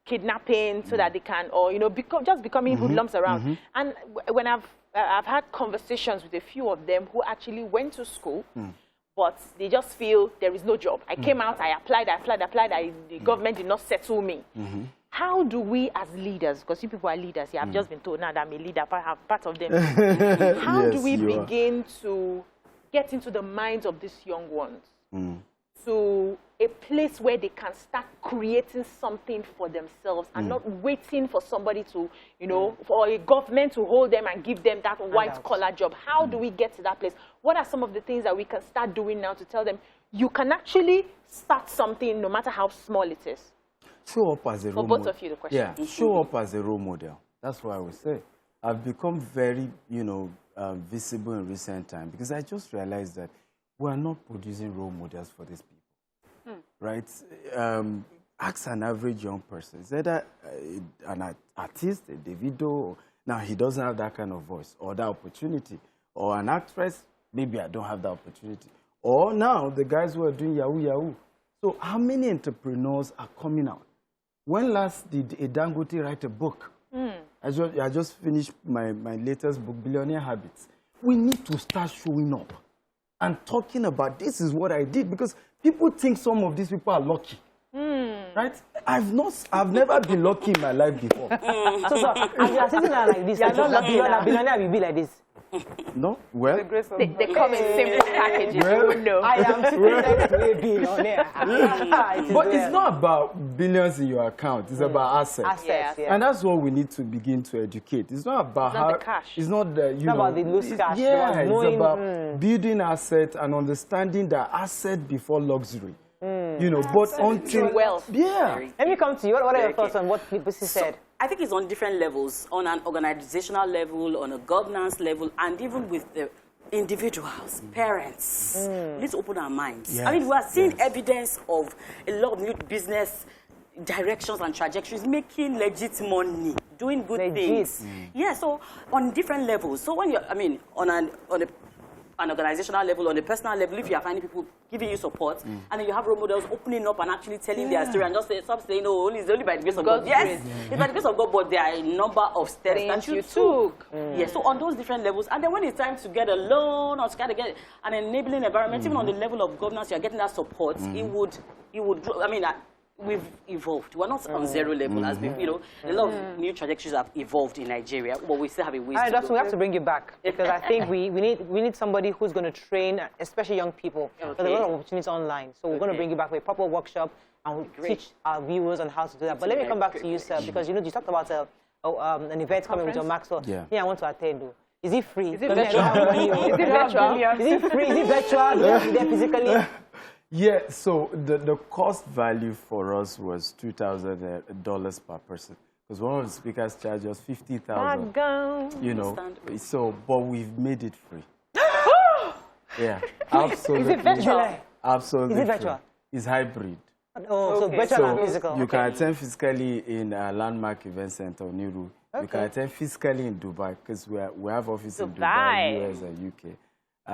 kidnapping so that they can, or, just becoming hoodlums around. And when I've had conversations with a few of them who actually went to school, but they just feel there is no job. I came out, I applied, the government did not settle me. How do we as leaders, because you people are leaders here, I've just been told now that I'm a leader, part of them. How do we begin to get into the minds of these young ones to a place where they can start creating something for themselves and not waiting for somebody to, for a government to hold them and give them that white-collar job? How do we get to that place? What are some of the things that we can start doing now to tell them, you can actually start something no matter how small it is? Show up as a role model. For both of you, the question. Yeah, show up as a role model. That's what I would say. I've become very, visible in recent time because I just realized that we are not producing role models for these people, right? Ask an average young person. Is either an artist, a Davido, now he doesn't have that kind of voice or that opportunity, or an actress, maybe I don't have that opportunity. Or now the guys who are doing Yahoo. So how many entrepreneurs are coming out? When last did a Dangote write a book? I just finished my latest book, Billionaire Habits. We need to start showing up and talking about this is what I did, because people think some of these people are lucky. Right? I've never been lucky in my life before. So as you are sitting there like this, billionaire will be like this. No? Well, they come in simple packages. Well, no. I am sitting next to a billionaire. But it's not about billions in your account. It's about assets. Yeah. And that's what we need to begin to educate. It's not about the cash. It's not the, it's not about the loose cash. Yeah, it's about building assets and understanding that asset before luxury. You know, but until wealth. Yeah. Let me come to you. What are your thoughts on what Busi said? I think it's on different levels, on an organizational level, on a governance level, and even with the individuals, parents. Let's open our minds. Yes. I mean, we are seeing evidence of a lot of new business directions and trajectories, making legit money, doing good things. Yeah, so on different levels. So when you're, I mean, on an organizational level, on a personal level, if you are finding people giving you support, and then you have role models opening up and actually telling their story, and just stop saying, no, it's only by the grace of God. Yes, it's by the grace of God, but there are a number of steps that you took. Yeah, so on those different levels, and then when it's time to get a loan or to kind of get an enabling environment, even on the level of governance, you're getting that support, it would, I mean, we've evolved. We're not on zero level, as you know, a lot of new trajectories have evolved in Nigeria, but we still have a ways to go. We have to bring you back, because I think we need somebody who's going to train, especially young people. There's a lot of opportunities online, so we're going to bring you back with a proper workshop and we'll teach our viewers on how to do that. But let me come back to you, sir, because you talked about an event coming with John Maxwell. Yeah, I want to attend. Is it free? Is it virtual? Is it virtual? Is it free? Is it virtual? Do you have to be there physically? Yeah, so the cost value for us was $2,000 per person, because one of the speakers charged us $50,000. You know, so but we've made it free. Yeah, absolutely. Is it virtual? Absolutely. Is it virtual? Free. It's hybrid. Oh, so virtual and physical. You can attend physically in Landmark Event Center, Niru. Okay. You can attend physically in Dubai, because we have offices in Dubai, US, and UK.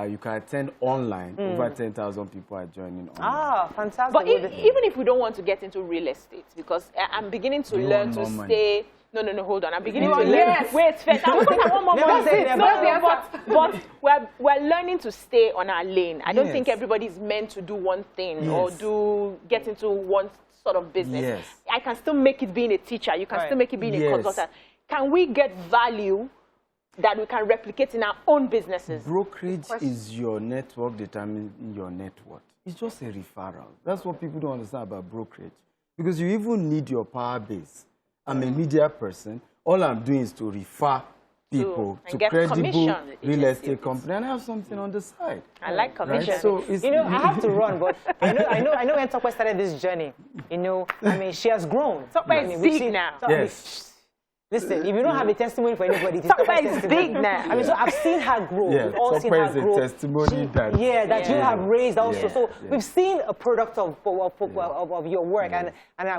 You can attend online. Over 10,000 people are joining online. Ah, fantastic. But even if we don't want to get into real estate, because I'm beginning to learn to stay... No, hold on. I'm beginning to learn... Yes. Wait, first. I want more money. But we're learning to stay on our lane. I don't think everybody is meant to do one thing or get into one sort of business. Yes. I can still make it being a teacher. You can still make it being a consultant. Can we get value that we can replicate in our own businesses? Brokerage is your network determining your net worth. It's just a referral. That's what people don't understand about brokerage. Because you even need your power base. I'm a media person. All I'm doing is to refer people to credible real estate company, and I have something on the side. I like commission. Right? So it's, I have to run, but I know when Tokwe started this journey, I mean, she has grown. Tokwe is big now. Yes. Listen, if you don't have a testimony for anybody, Tokwe is big now. I mean, so I've seen her grow. Yeah, We've all seen her grow. Tokwe is a testimony that... Yeah, that you have raised also. So we've seen a product of your work, and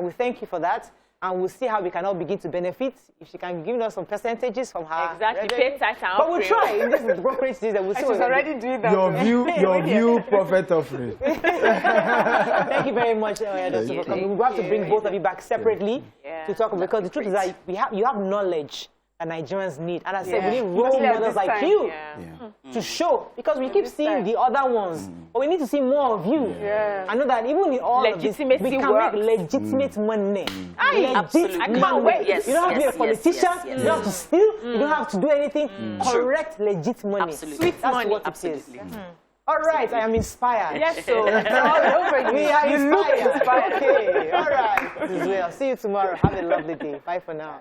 we thank you for that. And we'll see how we can all begin to benefit. If she can give us some percentages from her. Exactly. Pay tax and but we'll try. In this brokerage season, we'll see. She's already doing that. Your view, profit offering. Thank you very much, Dr. for coming. We'll have to bring both of you back separately to talk about, because the truth is that you have knowledge that Nigerians need. And I said, we need role models like you to show, because we keep seeing the other ones, but we need to see more of you. I know that even in all of this, we can make legitimate money. Absolutely. I can't wait. You don't have to be a politician, you don't have to steal, you don't have to do anything. Correct, legit money. Absolutely. Sweet money. What it is. All right, I am inspired. Yes, so all over you. We are inspired. Okay, all right. See you tomorrow. Have a lovely day. Bye for now.